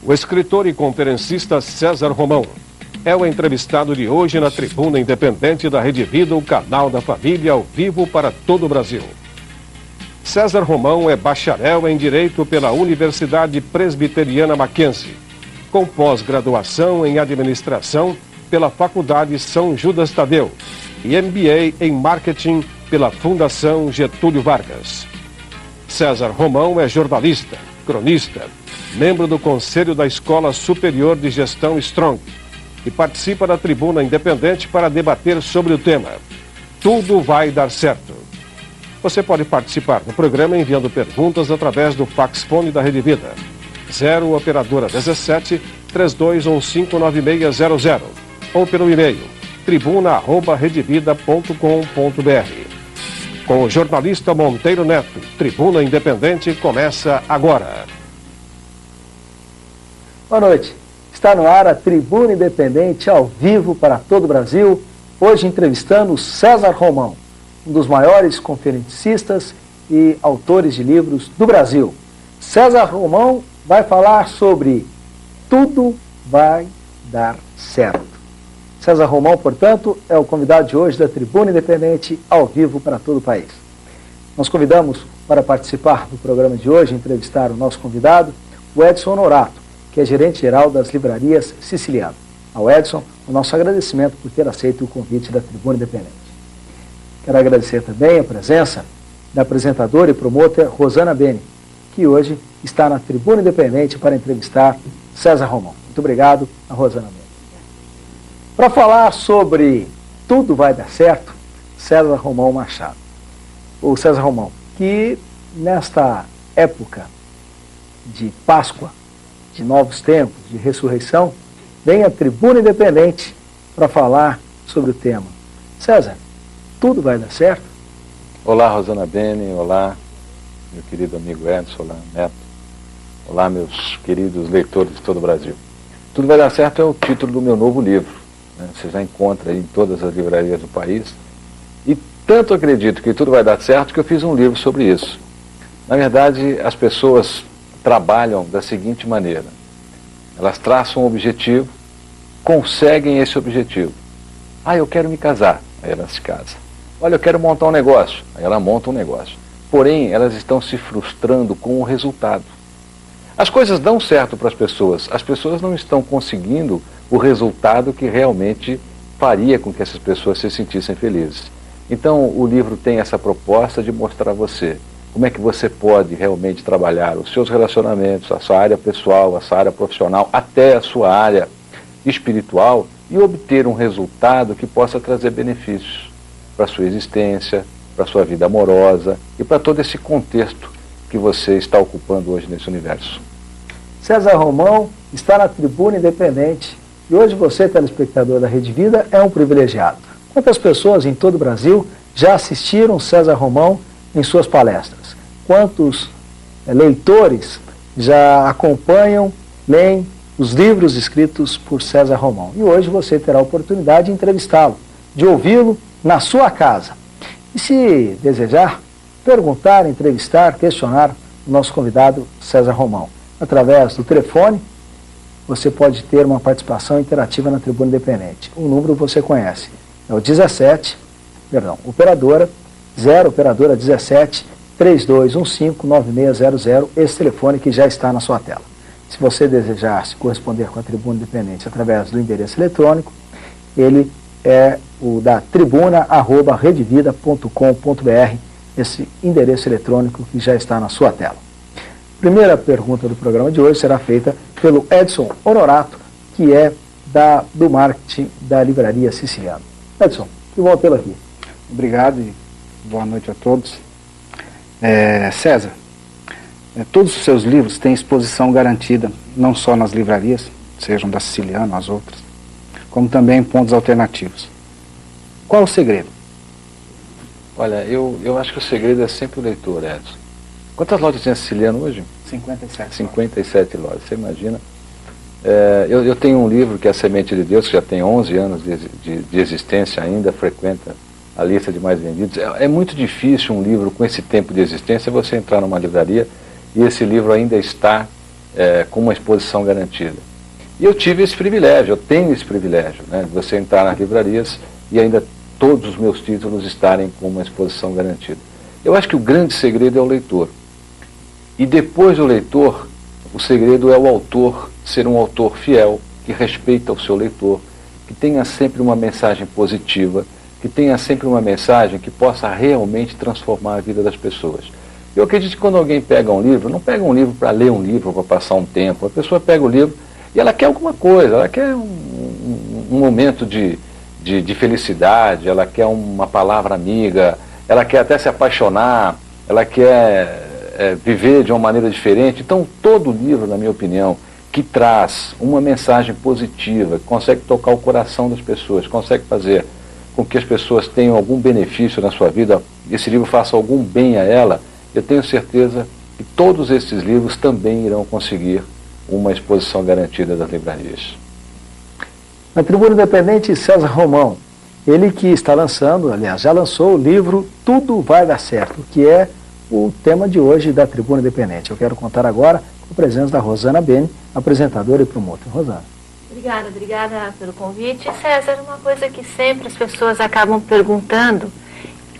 O escritor e conferencista César Romão é o entrevistado de hoje na Tribuna Independente da Rede Vida, o canal da família, ao vivo para todo o Brasil. César Romão é bacharel em Direito pela Universidade Presbiteriana Mackenzie, com pós-graduação em Administração pela Faculdade São Judas Tadeu e MBA em Marketing pela Fundação Getúlio Vargas. César Romão é jornalista, cronista, membro do Conselho da Escola Superior de Gestão Strong e participa da Tribuna Independente para debater sobre o tema Tudo Vai Dar Certo. Você pode participar do programa enviando perguntas através do fax-fone da Rede Vida, 0 operadora 17 32159600 ou pelo e-mail tribuna@redevida.com.br. Com o jornalista Monteiro Neto, Tribuna Independente começa agora. Boa noite. Está no ar a Tribuna Independente ao vivo para todo o Brasil. Hoje entrevistando César Romão, um dos maiores conferencistas e autores de livros do Brasil. César Romão vai falar sobre Tudo Vai Dar Certo. César Romão, portanto, é o convidado de hoje da Tribuna Independente ao vivo para todo o país. Nós convidamos para participar do programa de hoje, entrevistar o nosso convidado, o Edson Honorato, que é gerente-geral das livrarias Siciliano. Ao Edson, o nosso agradecimento por ter aceito o convite da Tribuna Independente. Quero agradecer também a presença da apresentadora e promotora Rosana Beni, que hoje está na Tribuna Independente para entrevistar César Romão. Muito obrigado a Rosana Beni. Para falar sobre Tudo Vai Dar Certo, César Romão Machado. O César Romão, que nesta época de Páscoa, de novos tempos, de ressurreição, vem à Tribuna Independente para falar sobre o tema. César, tudo vai dar certo? Olá, Rosana Beni, olá, meu querido amigo Edson, olá, Neto, olá, meus queridos leitores de todo o Brasil. Tudo Vai Dar Certo é o título do meu novo livro, né? Você já encontra em todas as livrarias do país, e tanto acredito que tudo vai dar certo que eu fiz um livro sobre isso. Na verdade, as pessoas trabalham da seguinte maneira: elas traçam um objetivo, conseguem esse objetivo. Ah, eu quero me casar, aí ela se casa. Olha, eu quero montar um negócio, aí ela monta um negócio. Porém, elas estão se frustrando com o resultado. As coisas dão certo para as pessoas não estão conseguindo o resultado que realmente faria com que essas pessoas se sentissem felizes. Então, o livro tem essa proposta de mostrar a você como é que você pode realmente trabalhar os seus relacionamentos, a sua área pessoal, a sua área profissional, até a sua área espiritual e obter um resultado que possa trazer benefícios para a sua existência, para a sua vida amorosa e para todo esse contexto que você está ocupando hoje nesse universo. César Romão está na Tribuna Independente e hoje você, telespectador da Rede Vida, é um privilegiado. Quantas pessoas em todo o Brasil já assistiram César Romão em suas palestras? Quantos leitores já acompanham, leem os livros escritos por César Romão? E hoje você terá a oportunidade de entrevistá-lo, de ouvi-lo na sua casa. E se desejar, perguntar, entrevistar, questionar o nosso convidado César Romão, através do telefone, você pode ter uma participação interativa na Tribuna Independente. O número você conhece, é o operadora 0, operadora 17 3215-9600, esse telefone que já está na sua tela. Se você desejar se corresponder com a Tribuna Independente através do endereço eletrônico, ele é o da tribuna@redevida.com.br, esse endereço eletrônico que já está na sua tela. Primeira pergunta do programa de hoje será feita pelo Edson Honorato, que é do marketing da livraria Siciliano. Edson, que bom tê-lo aqui. Obrigado e boa noite a todos. César, todos os seus livros têm exposição garantida, não só nas livrarias, sejam da Siciliano, as outras, como também em pontos alternativos. Qual é o segredo? Olha, eu acho que o segredo é sempre o leitor, Edson. Quantas lojas tem a Siciliano hoje? 57. 57 lojas, você imagina. Eu tenho um livro que é A Semente de Deus, que já tem 11 anos de existência ainda, frequenta a lista de mais vendidos. É muito difícil um livro com esse tempo de existência você entrar numa livraria e esse livro ainda está com uma exposição garantida. E eu tive esse privilégio, eu tenho esse privilégio, né, de você entrar nas livrarias e ainda todos os meus títulos estarem com uma exposição garantida. Eu acho que o grande segredo é o leitor. E depois do leitor, o segredo é o autor ser um autor fiel, que respeita o seu leitor, que tenha sempre uma mensagem positiva, que tenha sempre uma mensagem que possa realmente transformar a vida das pessoas. Eu acredito que quando alguém pega um livro, não pega um livro para ler um livro, para passar um tempo. A pessoa pega o livro e ela quer alguma coisa, ela quer um momento de felicidade, ela quer uma palavra amiga, ela quer até se apaixonar, ela quer viver de uma maneira diferente. Então, todo livro, na minha opinião, que traz uma mensagem positiva, que consegue tocar o coração das pessoas, consegue fazer com que as pessoas tenham algum benefício na sua vida, esse livro faça algum bem a ela, eu tenho certeza que todos esses livros também irão conseguir uma exposição garantida das livrarias. Na Tribuna Independente, César Romão, ele que está lançando, aliás, já lançou o livro Tudo Vai Dar Certo, que é o tema de hoje da Tribuna Independente. Eu quero contar agora com a presença da Rosana Bene, apresentadora e promotora. Rosana. Obrigada pelo convite. César, uma coisa que sempre as pessoas acabam perguntando,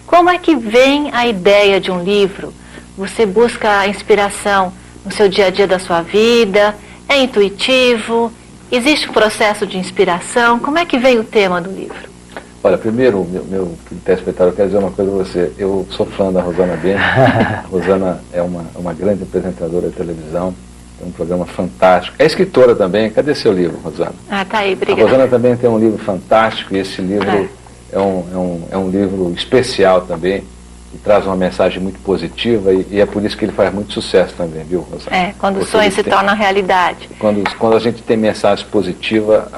como é que vem a ideia de um livro? Você busca a inspiração no seu dia a dia da sua vida? É intuitivo? Existe um processo de inspiração? Como é que vem o tema do livro? Olha, primeiro, meu telespectador, eu quero dizer uma coisa a você. Eu sou fã da Rosana Bene. A Rosana é uma grande apresentadora de televisão, tem um programa fantástico. É escritora também. Cadê seu livro, Rosana? Ah, tá aí, obrigada. A Rosana também tem um livro fantástico, e esse livro é um livro especial também, que traz uma mensagem muito positiva, e é por isso que ele faz muito sucesso também, viu, Rosana? Quando o sonho se torna realidade. Quando a gente tem mensagem positiva,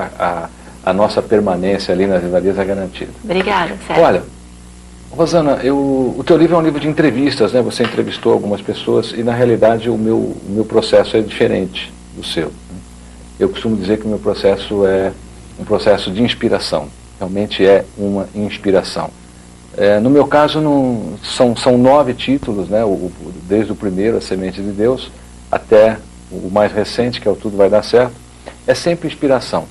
a nossa permanência ali nas livrarias é garantida. Obrigada, César. Olha, Rosana, o teu livro é um livro de entrevistas, né? Você entrevistou algumas pessoas e, na realidade, o meu processo é diferente do seu. Eu costumo dizer que o meu processo é um processo de inspiração. Realmente é uma inspiração. No meu caso, são 9 títulos, né? Desde o primeiro, A Semente de Deus, até o mais recente, que é o Tudo Vai Dar Certo. É sempre inspiração.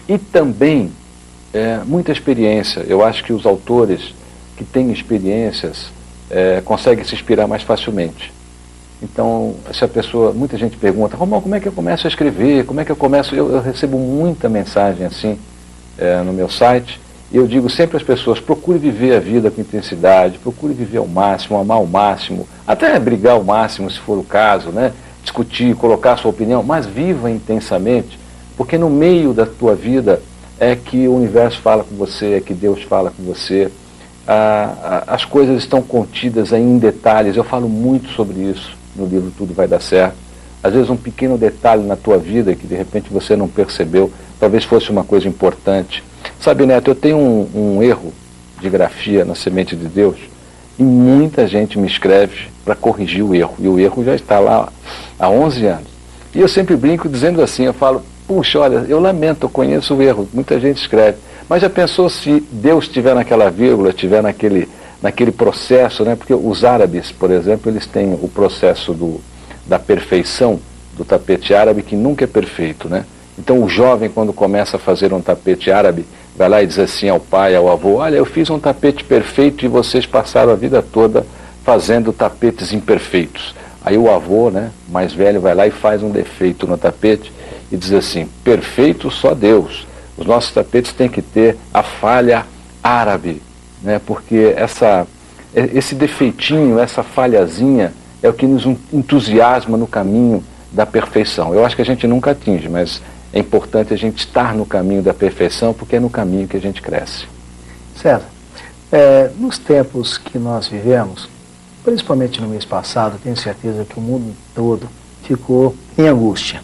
E também muita experiência. Eu acho que os autores que têm experiências conseguem se inspirar mais facilmente. Então, se a pessoa, muita gente pergunta, Romão, como é que eu começo a escrever? Como é que eu começo? Eu recebo muita mensagem assim no meu site, e eu digo sempre às pessoas, procure viver a vida com intensidade, procure viver ao máximo, amar ao máximo, até brigar ao máximo, se for o caso, né? Discutir, colocar a sua opinião, mas viva intensamente, porque no meio da tua vida é que o universo fala com você, é que Deus fala com você. As coisas estão contidas aí em detalhes. Eu falo muito sobre isso no livro Tudo Vai Dar Certo. Às vezes um pequeno detalhe na tua vida que de repente você não percebeu, talvez fosse uma coisa importante. Sabe, Neto, eu tenho um erro de grafia na Semente de Deus, e muita gente me escreve para corrigir o erro, e o erro já está lá há 11 anos. E eu sempre brinco dizendo assim, eu falo, puxa, olha, eu lamento, eu conheço o erro, muita gente escreve, mas já pensou se Deus estiver naquela vírgula, estiver naquele processo, né? Porque os árabes, por exemplo, eles têm o processo da perfeição do tapete árabe, que nunca é perfeito, né? Então o jovem, quando começa a fazer um tapete árabe, vai lá e diz assim ao pai, ao avô, olha, eu fiz um tapete perfeito e vocês passaram a vida toda fazendo tapetes imperfeitos. Aí o avô, né, mais velho, vai lá e faz um defeito no tapete e diz assim, perfeito só Deus. Os nossos tapetes têm que ter a falha árabe, né, porque esse defeitinho, essa falhazinha é o que nos entusiasma no caminho da perfeição. Eu acho que a gente nunca atinge, mas é importante a gente estar no caminho da perfeição, porque é no caminho que a gente cresce. César, nos tempos que nós vivemos, principalmente no mês passado, tenho certeza que o mundo todo ficou em angústia.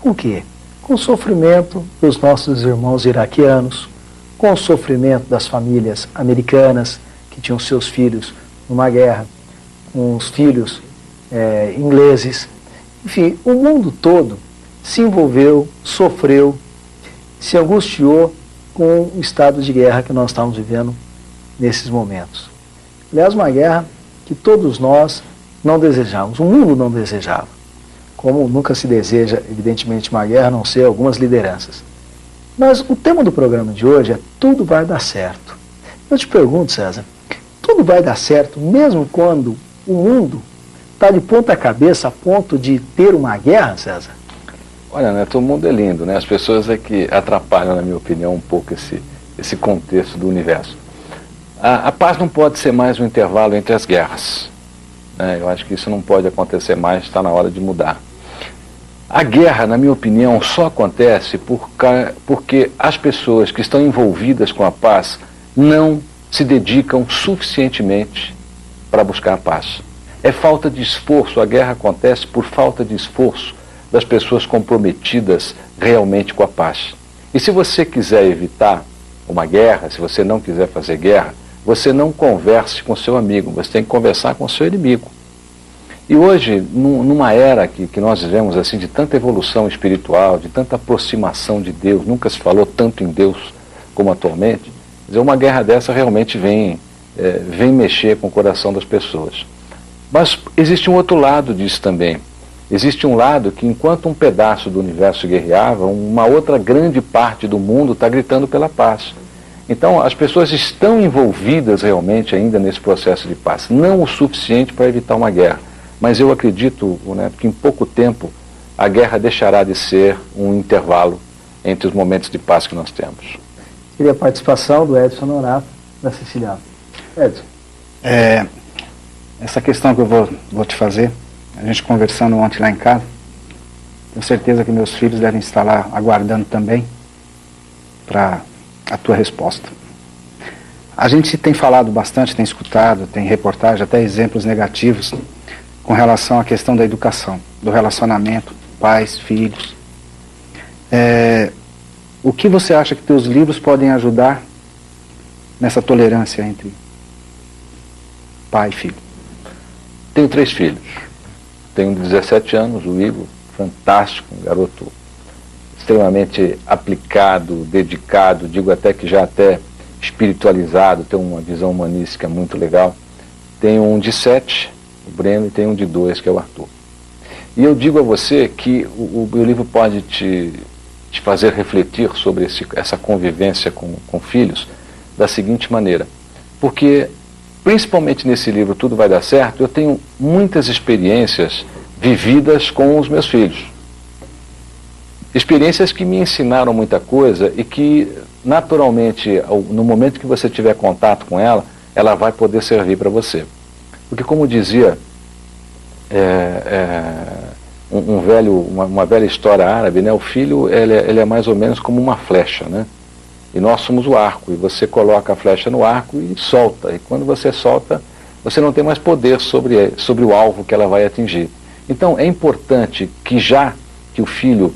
Com o quê? Com o sofrimento dos nossos irmãos iraquianos, com o sofrimento das famílias americanas que tinham seus filhos numa guerra, com os filhos ingleses. Enfim, o mundo todo se envolveu, sofreu, se angustiou com o estado de guerra que nós estamos vivendo nesses momentos. Aliás, uma guerra que todos nós não desejávamos, o mundo não desejava. como nunca se deseja, evidentemente, uma guerra, a não ser algumas lideranças. Mas o tema do programa de hoje é tudo vai dar certo. Eu te pergunto, César, tudo vai dar certo mesmo quando o mundo está de ponta cabeça a ponto de ter uma guerra, César? Olha, Neto, o mundo é lindo, né? As pessoas é que atrapalham, na minha opinião, um pouco esse contexto do universo. A paz não pode ser mais um intervalo entre as guerras, né? Eu acho que isso não pode acontecer mais, está na hora de mudar. A guerra, na minha opinião, só acontece porque as pessoas que estão envolvidas com a paz não se dedicam suficientemente para buscar a paz. É falta de esforço, a guerra acontece por falta de esforço das pessoas comprometidas realmente com a paz. E se você quiser evitar uma guerra, se você não quiser fazer guerra, você não converse com seu amigo, você tem que conversar com seu inimigo. E hoje, numa era que nós vivemos assim, de tanta evolução espiritual, de tanta aproximação de Deus, nunca se falou tanto em Deus como atualmente, quer dizer, uma guerra dessa realmente vem mexer com o coração das pessoas. Mas existe um outro lado disso também. Existe um lado que, enquanto um pedaço do universo guerreava, uma outra grande parte do mundo está gritando pela paz. Então, as pessoas estão envolvidas realmente ainda nesse processo de paz. Não o suficiente para evitar uma guerra. Mas eu acredito, né, que em pouco tempo a guerra deixará de ser um intervalo entre os momentos de paz que nós temos. Queria a participação do Edson Norato, da Siciliana. Edson. Essa questão que eu vou te fazer, a gente conversando ontem lá em casa, tenho certeza que meus filhos devem estar lá aguardando também para a tua resposta. A gente tem falado bastante, tem escutado, tem reportagem, até exemplos negativos com relação à questão da educação, do relacionamento, pais, filhos. O que você acha que teus livros podem ajudar nessa tolerância entre pai e filho? Tenho 3 filhos. Tenho um de 17 anos, o Igor, fantástico, um garoto extremamente aplicado, dedicado, digo até que já até espiritualizado, tem uma visão humanística muito legal. Tenho um de 7, o Breno, e tenho um de 2, que é o Arthur. E eu digo a você que o meu livro pode te fazer refletir sobre essa convivência com filhos da seguinte maneira. Porque, principalmente nesse livro Tudo Vai Dar Certo, eu tenho muitas experiências vividas com os meus filhos. Experiências que me ensinaram muita coisa e que, naturalmente, no momento que você tiver contato com ela, ela vai poder servir para você. Porque, como dizia uma velha história árabe, né, o filho ele é mais ou menos como uma flecha, né? E nós somos o arco, e você coloca a flecha no arco e solta. E quando você solta, você não tem mais poder sobre o alvo que ela vai atingir. Então, é importante que o filho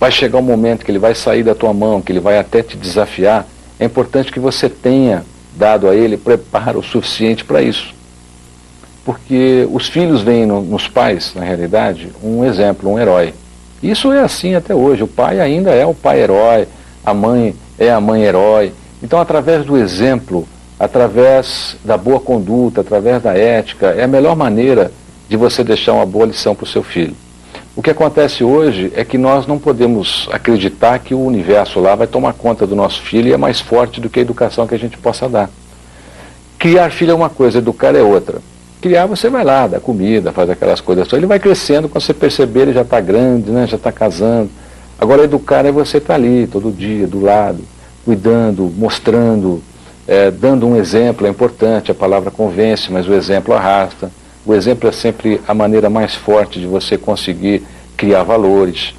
vai chegar um momento que ele vai sair da tua mão, que ele vai até te desafiar, é importante que você tenha dado a ele preparo suficiente para isso. Porque os filhos veem nos pais, na realidade, um exemplo, um herói. Isso é assim até hoje. O pai ainda é o pai herói, a mãe é a mãe herói. Então, através do exemplo, através da boa conduta, através da ética, é a melhor maneira de você deixar uma boa lição para o seu filho. O que acontece hoje é que nós não podemos acreditar que o universo lá vai tomar conta do nosso filho e é mais forte do que a educação que a gente possa dar. Criar filho é uma coisa, educar é outra. Criar, você vai lá, dá comida, faz aquelas coisas. Ele vai crescendo, quando você perceber, ele já está grande, né, já está casando. Agora, educar é você estar ali, todo dia, do lado, cuidando, mostrando, dando um exemplo. É importante, a palavra convence, mas o exemplo arrasta. O exemplo é sempre a maneira mais forte de você conseguir criar valores.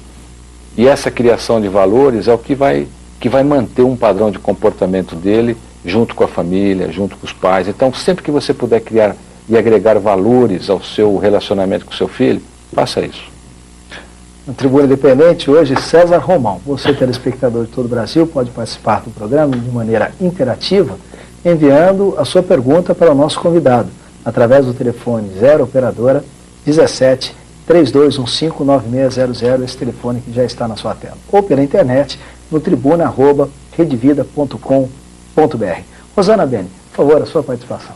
E essa criação de valores é o que vai manter um padrão de comportamento dele junto com a família, junto com os pais. Então, sempre que você puder criar e agregar valores ao seu relacionamento com o seu filho, faça isso. No Tribuna Independente, hoje, César Romão. Você, telespectador de todo o Brasil, pode participar do programa de maneira interativa, enviando a sua pergunta para o nosso convidado, através do telefone 0 operadora 17 3215 9600, esse telefone que já está na sua tela, ou pela internet no tribuna@redevida.com.br. Rosana Bene, por favor, a sua participação.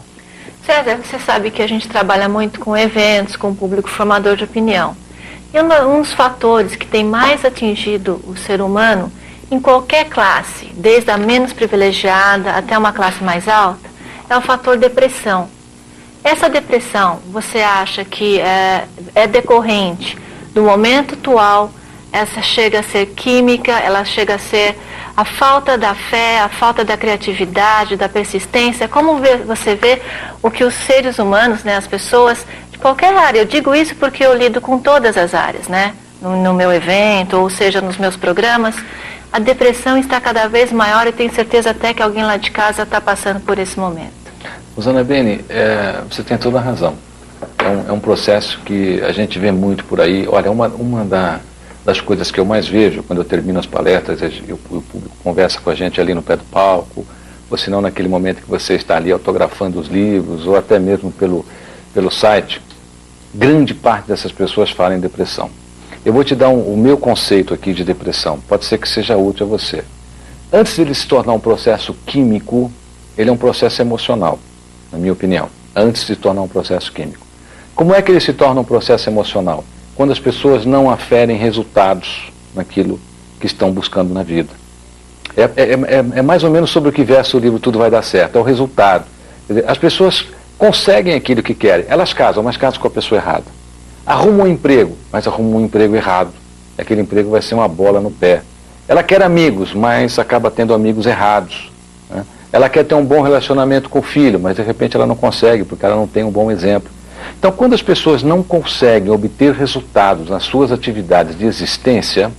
César, você sabe que a gente trabalha muito com eventos, com o público formador de opinião. E um dos fatores que tem mais atingido o ser humano em qualquer classe, desde a menos privilegiada até uma classe mais alta, é o fator depressão. Essa depressão, você acha que é decorrente do momento atual? Essa chega a ser química, ela chega a ser a falta da fé, a falta da criatividade, da persistência? Como você vê o que os seres humanos, né, as pessoas de qualquer área, eu digo isso porque eu lido com todas as áreas, né, no meu evento, ou seja, nos meus programas, a depressão está cada vez maior e tenho certeza até que alguém lá de casa está passando por esse momento. Rosana Bene, você tem toda a razão. É um processo que a gente vê muito por aí. Olha, uma das coisas que eu mais vejo quando eu termino as palestras, o público conversa com a gente ali no pé do palco, ou se não naquele momento que você está ali autografando os livros, ou até mesmo pelo site, grande parte dessas pessoas falam em depressão. Eu vou te dar o meu conceito aqui de depressão, pode ser que seja útil a você. Antes de ele se tornar um processo químico, ele é um processo emocional, na minha opinião, antes de se tornar um processo químico. Como é que ele se torna um processo emocional? Quando as pessoas não aferem resultados naquilo que estão buscando na vida. É mais ou menos sobre o que versa o livro Tudo Vai Dar Certo, é o resultado. Quer dizer, as pessoas conseguem aquilo que querem, elas casam, mas casam com a pessoa errada. Arruma um emprego, mas arruma um emprego errado. Aquele emprego vai ser uma bola no pé. Ela quer amigos, mas acaba tendo amigos errados, né? Ela quer ter um bom relacionamento com o filho, mas de repente ela não consegue, porque ela não tem um bom exemplo. Então, quando as pessoas não conseguem obter resultados nas suas atividades de existência,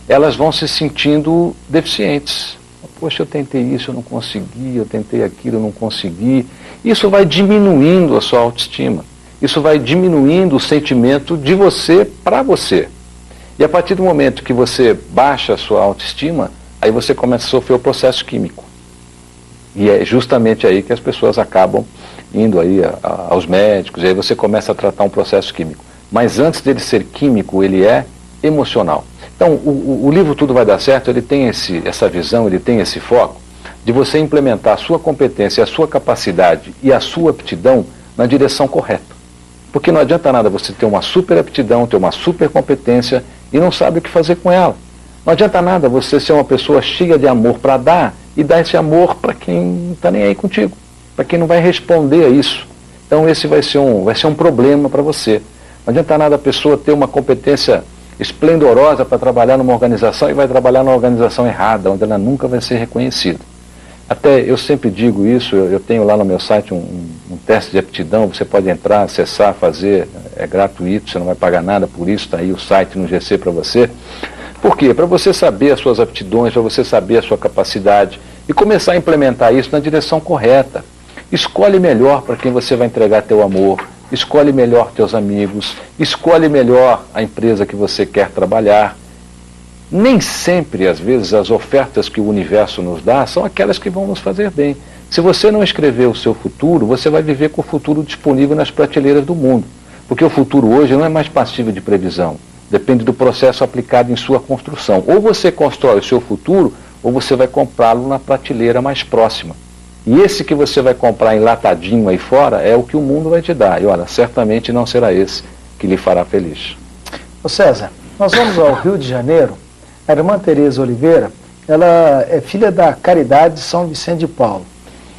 elas vão se sentindo deficientes. Poxa, eu tentei isso, eu não consegui, eu tentei aquilo, eu não consegui. Isso vai diminuindo a sua autoestima. Isso vai diminuindo o sentimento de você para você. E a partir do momento que você baixa a sua autoestima, aí você começa a sofrer o processo químico. E é justamente aí que as pessoas acabam indo aí aos médicos, e aí você começa a tratar um processo químico. Mas antes dele ser químico, ele é emocional. Então, o livro Tudo Vai Dar Certo, ele tem essa visão, ele tem esse foco de você implementar a sua competência, a sua capacidade e a sua aptidão na direção correta. Porque não adianta nada você ter uma super aptidão, ter uma super competência e não sabe o que fazer com ela. Não adianta nada você ser uma pessoa cheia de amor para dar e dar esse amor para quem não está nem aí contigo, para quem não vai responder a isso. Então esse vai ser um problema para você. Não adianta nada a pessoa ter uma competência esplendorosa para trabalhar numa organização e vai trabalhar numa organização errada, onde ela nunca vai ser reconhecida. Até eu sempre digo isso, eu tenho lá no meu site um teste de aptidão, você pode entrar, acessar, fazer, é gratuito, você não vai pagar nada por isso, está aí o site no GC para você. Por quê? Para você saber as suas aptidões, para você saber a sua capacidade e começar a implementar isso na direção correta. Escolhe melhor para quem você vai entregar teu amor, escolhe melhor teus amigos, escolhe melhor a empresa que você quer trabalhar. Nem sempre, às vezes, as ofertas que o universo nos dá são aquelas que vão nos fazer bem. Se você não escrever o seu futuro, você vai viver com o futuro disponível nas prateleiras do mundo. Porque o futuro hoje não é mais passível de previsão. Depende do processo aplicado em sua construção. Ou você constrói o seu futuro, ou você vai comprá-lo na prateleira mais próxima. E esse que você vai comprar enlatadinho aí fora é o que o mundo vai te dar. E olha, certamente não será esse que lhe fará feliz. Ô César, nós vamos ao Rio de Janeiro. A irmã Tereza Oliveira, ela é filha da Caridade de São Vicente de Paulo.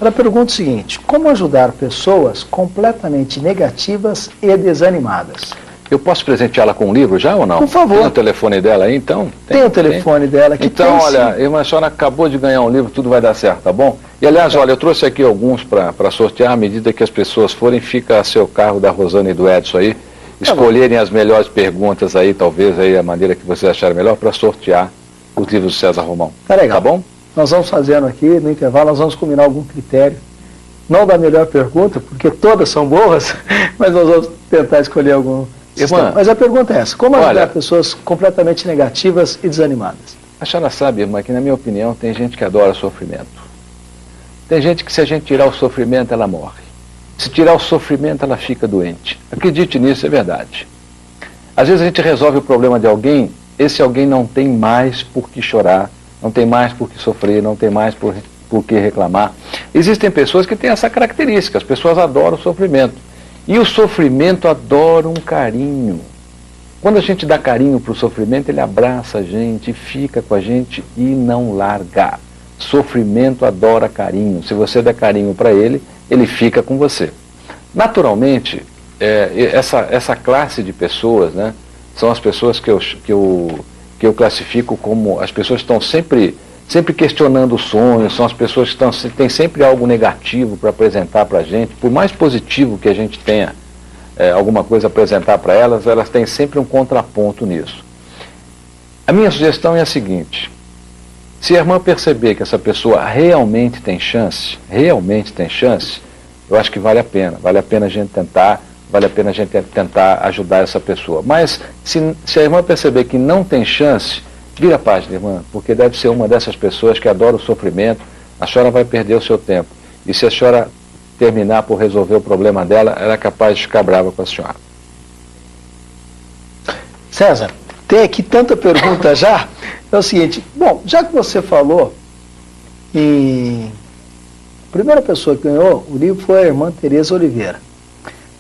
Ela pergunta o seguinte: como ajudar pessoas completamente negativas e desanimadas? Eu posso presenteá-la com um livro já ou não? Por favor. Tem o telefone dela aí, então? Tem o telefone dela aqui. Então, tem, olha, irmã, a senhora acabou de ganhar um livro, Tudo Vai Dar Certo, tá bom? E, aliás, olha, eu trouxe aqui alguns para sortear. À medida que as pessoas forem, fica a seu cargo da Rosana e do Edson aí, escolherem as melhores perguntas aí, talvez aí a maneira que vocês acharem melhor para sortear os livros do César Romão. Tá legal. Tá bom? Nós vamos fazendo aqui, no intervalo, nós vamos combinar algum critério. Não da melhor pergunta, porque todas são boas, mas nós vamos tentar escolher algum. Irmã, mas a pergunta é essa: como ajudar olha, pessoas completamente negativas e desanimadas? A senhora sabe, irmã, que na minha opinião tem gente que adora sofrimento. Tem gente que se a gente tirar o sofrimento, ela morre. Se tirar o sofrimento, ela fica doente. Acredite nisso, é verdade. Às vezes a gente resolve o problema de alguém, esse alguém não tem mais por que chorar, não tem mais por que sofrer, não tem mais por que reclamar. Existem pessoas que têm essa característica, as pessoas adoram o sofrimento. E o sofrimento adora um carinho. Quando a gente dá carinho para o sofrimento, ele abraça a gente, fica com a gente e não larga. Sofrimento adora carinho. Se você der carinho para ele, ele fica com você. Naturalmente, essa classe de pessoas, né, são as pessoas que eu classifico como as pessoas que estão sempre questionando os sonhos, são as pessoas que têm sempre algo negativo para apresentar para a gente. Por mais positivo que a gente tenha alguma coisa a apresentar para elas, elas têm sempre um contraponto nisso. A minha sugestão é a seguinte: se a irmã perceber que essa pessoa realmente tem chance, eu acho que vale a pena a gente tentar, ajudar essa pessoa. Mas se a irmã perceber que não tem chance, vira a página, irmã, porque deve ser uma dessas pessoas que adora o sofrimento, a senhora vai perder o seu tempo. E se a senhora terminar por resolver o problema dela, ela é capaz de ficar brava com a senhora. César, tem aqui tanta pergunta já. É o seguinte, bom, já que você falou a primeira pessoa que ganhou o livro foi a irmã Tereza Oliveira.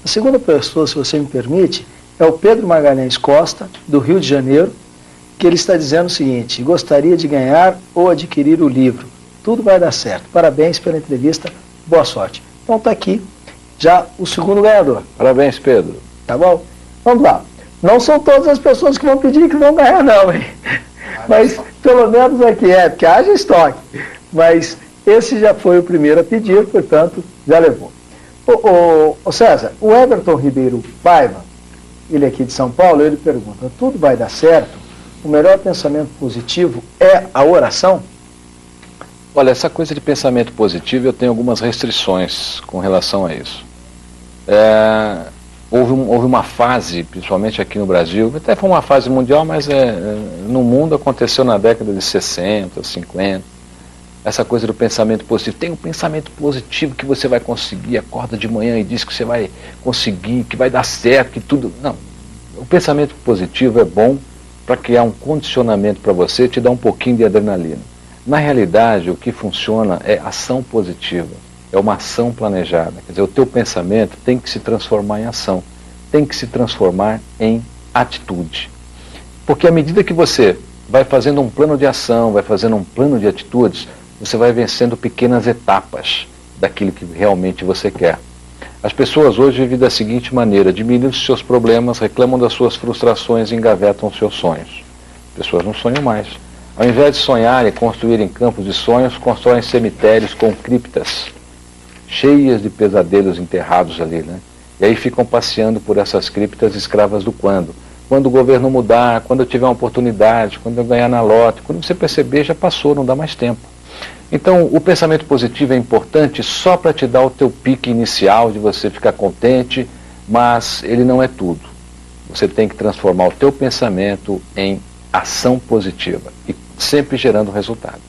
A segunda pessoa, se você me permite, é o Pedro Magalhães Costa, do Rio de Janeiro, que ele está dizendo o seguinte: gostaria de ganhar ou adquirir o livro. Tudo vai dar certo. Parabéns pela entrevista, boa sorte. Então está aqui já o segundo ganhador. Parabéns, Pedro. Tá bom? Vamos lá. Não são todas as pessoas que vão pedir que vão ganhar, não, hein? Mas pelo menos aqui porque haja estoque. Mas esse já foi o primeiro a pedir, portanto, já levou. Ô César, o Everton Ribeiro Paiva, ele aqui de São Paulo, ele pergunta: tudo vai dar certo? O melhor pensamento positivo é a oração? Olha, essa coisa de pensamento positivo, eu tenho algumas restrições com relação a isso. Houve uma fase, principalmente aqui no Brasil, até foi uma fase mundial, mas no mundo aconteceu na década de 60, 50, essa coisa do pensamento positivo. Tem um pensamento positivo que você vai conseguir, acorda de manhã e diz que você vai conseguir, que vai dar certo, que tudo... Não, o pensamento positivo é bom para criar um condicionamento para você, te dar um pouquinho de adrenalina. Na realidade, o que funciona é ação positiva, é uma ação planejada. Quer dizer, o teu pensamento tem que se transformar em ação, tem que se transformar em atitude. Porque à medida que você vai fazendo um plano de ação, vai fazendo um plano de atitudes, você vai vencendo pequenas etapas daquilo que realmente você quer. As pessoas hoje vivem da seguinte maneira: diminuem os seus problemas, reclamam das suas frustrações e engavetam os seus sonhos. As pessoas não sonham mais. Ao invés de sonhar e construírem campos de sonhos, constroem cemitérios com criptas, cheias de pesadelos enterrados ali, né? E aí ficam passeando por essas criptas escravas do quando. Quando o governo mudar, quando eu tiver uma oportunidade, quando eu ganhar na lote, quando você perceber, já passou, não dá mais tempo. Então, o pensamento positivo é importante só para te dar o teu pique inicial de você ficar contente, mas ele não é tudo. Você tem que transformar o teu pensamento em ação positiva e sempre gerando resultado.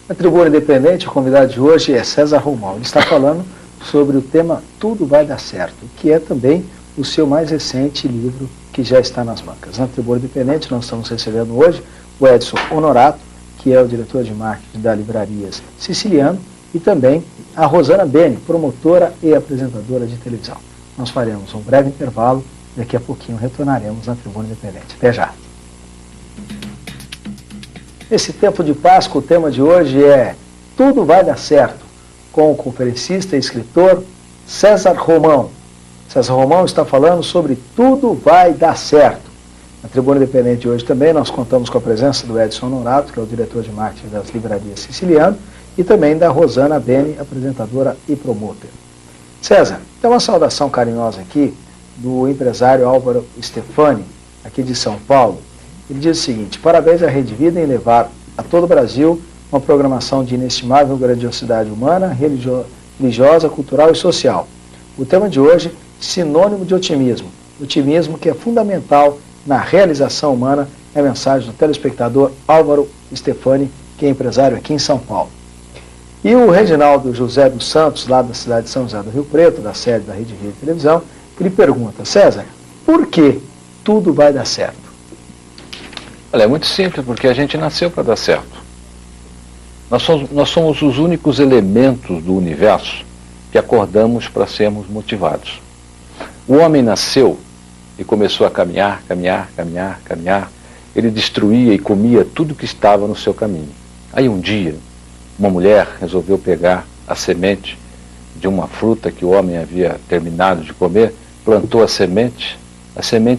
Na Tribuna Independente, o convidado de hoje é César Romão. Ele está falando sobre o tema Tudo Vai Dar Certo, que é também o seu mais recente livro que já está nas bancas. Na Tribuna Independente, nós estamos recebendo hoje o Edson Honorato, que é o diretor de marketing da Livrarias Siciliano, e também a Rosana Bene, promotora e apresentadora de televisão. Nós faremos um breve intervalo, daqui a pouquinho retornaremos na Tribuna Independente. Até já! Nesse tempo de Páscoa, o tema de hoje é Tudo Vai Dar Certo, com o conferencista e escritor César Romão. César Romão está falando sobre Tudo Vai Dar Certo. Na Tribuna Independente de hoje também nós contamos com a presença do Edson Honorato, que é o diretor de marketing das Livrarias Siciliano, e também da Rosana Bene, apresentadora e promotor. César, tem uma saudação carinhosa aqui do empresário Álvaro Stefani, aqui de São Paulo. Ele diz o seguinte: parabéns à Rede Vida em levar a todo o Brasil uma programação de inestimável grandiosidade humana, religiosa, cultural e social. O tema de hoje, sinônimo de otimismo. Otimismo que é fundamental na realização humana, é a mensagem do telespectador Álvaro Stefani, que é empresário aqui em São Paulo. E o Reginaldo José dos Santos, lá da cidade de São José do Rio Preto, da sede da Rede Vida de Televisão, ele pergunta: César, por que tudo vai dar certo? Olha, é muito simples, porque a gente nasceu para dar certo. Nós somos os únicos elementos do universo que acordamos para sermos motivados. O homem nasceu e começou a caminhar, caminhar, caminhar, caminhar. Ele destruía e comia tudo que estava no seu caminho. Aí um dia, uma mulher resolveu pegar a semente de uma fruta que o homem havia terminado de comer, plantou a semente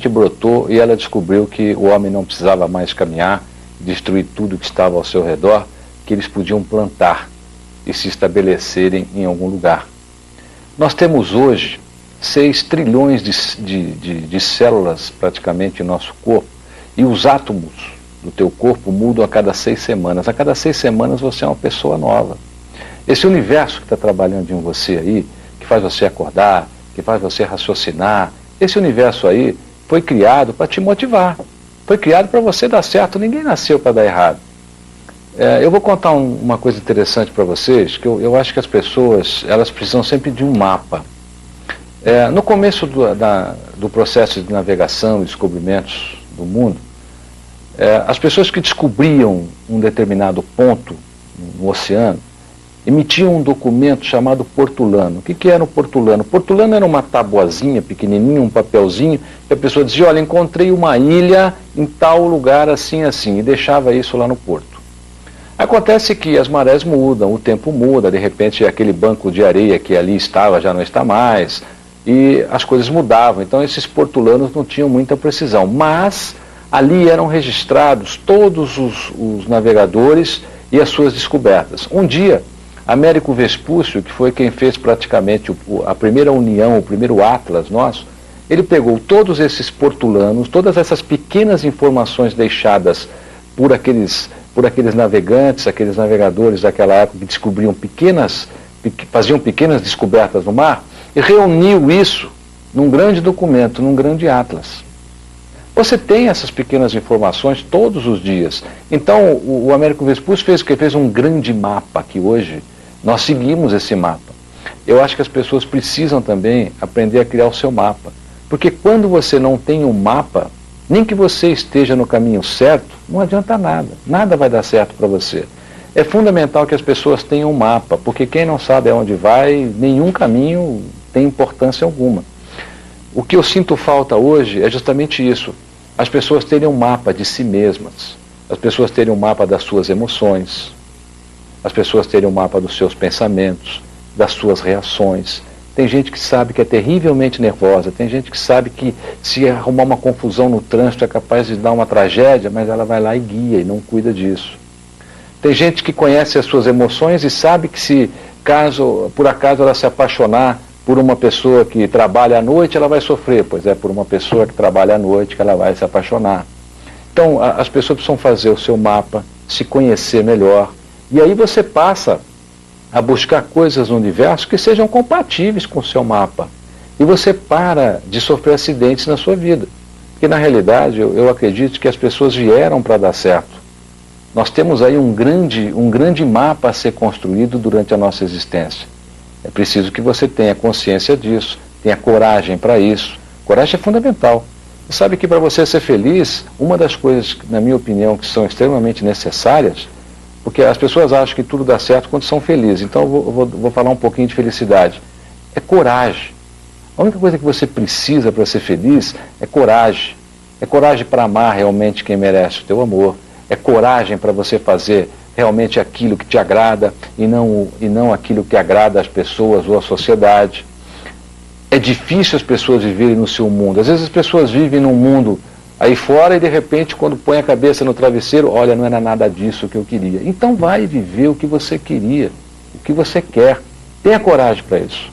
brotou e ela descobriu que o homem não precisava mais caminhar, destruir tudo que estava ao seu redor, que eles podiam plantar e se estabelecerem em algum lugar. Nós temos hoje 6 trilhões de células praticamente em nosso corpo, e os átomos do teu corpo mudam a cada 6 semanas. A cada 6 semanas você é uma pessoa nova. Esse universo que está trabalhando em você aí, que faz você acordar, que faz você raciocinar, esse universo aí foi criado para te motivar. Foi criado para você dar certo. Ninguém nasceu para dar errado. Eu vou contar uma coisa interessante para vocês, que eu acho que as pessoas, elas precisam sempre de um mapa. No começo do processo de navegação e descobrimentos do mundo, as pessoas que descobriam um determinado ponto no oceano, emitiam um documento chamado portulano. O que era o portulano? O portulano era uma tabuazinha pequenininha, um papelzinho, que a pessoa dizia, olha, encontrei uma ilha em tal lugar assim, assim, e deixava isso lá no porto. Acontece que as marés mudam, o tempo muda, de repente aquele banco de areia que ali estava já não está mais, e as coisas mudavam, então esses portulanos não tinham muita precisão, mas ali eram registrados todos os navegadores e as suas descobertas. Um dia, Américo Vespúcio, que foi quem fez praticamente a primeira união, o primeiro atlas nosso, ele pegou todos esses portulanos, todas essas pequenas informações deixadas por aqueles navegantes, aqueles navegadores daquela época que descobriam faziam pequenas descobertas no mar, e reuniu isso num grande documento, num grande atlas. Você tem essas pequenas informações todos os dias. Então, o Américo Vespúcio fez um grande mapa, que hoje nós seguimos esse mapa. Eu acho que as pessoas precisam também aprender a criar o seu mapa. Porque quando você não tem um mapa, nem que você esteja no caminho certo, não adianta nada. Nada vai dar certo para você. É fundamental que as pessoas tenham um mapa, porque quem não sabe aonde vai, nenhum caminho tem importância alguma. O que eu sinto falta hoje é justamente isso. As pessoas terem um mapa de si mesmas. As pessoas terem um mapa das suas emoções. As pessoas terem um mapa dos seus pensamentos, das suas reações. Tem gente que sabe que é terrivelmente nervosa, tem gente que sabe que se arrumar uma confusão no trânsito é capaz de dar uma tragédia, mas ela vai lá e guia e não cuida disso. Tem gente que conhece as suas emoções e sabe que se por acaso ela se apaixonar por uma pessoa que trabalha à noite, ela vai sofrer, pois é por uma pessoa que trabalha à noite que ela vai se apaixonar. Então as pessoas precisam fazer o seu mapa, se conhecer melhor, e aí você passa a buscar coisas no universo que sejam compatíveis com o seu mapa. E você para de sofrer acidentes na sua vida. Porque na realidade eu acredito que as pessoas vieram para dar certo. Nós temos aí um grande mapa a ser construído durante a nossa existência. É preciso que você tenha consciência disso, tenha coragem para isso. Coragem é fundamental. Você sabe que para você ser feliz, uma das coisas, na minha opinião, que são extremamente necessárias, porque as pessoas acham que tudo dá certo quando são felizes. Então eu vou falar um pouquinho de felicidade. É coragem. A única coisa que você precisa para ser feliz é coragem. É coragem para amar realmente quem merece o teu amor. É coragem para você fazer realmente aquilo que te agrada e não aquilo que agrada às pessoas ou à sociedade. É difícil as pessoas viverem no seu mundo. Às vezes as pessoas vivem num mundo aí fora e de repente quando põe a cabeça no travesseiro, olha, não era nada disso que eu queria. Então vai viver o que você queria, o que você quer. Tenha coragem para isso.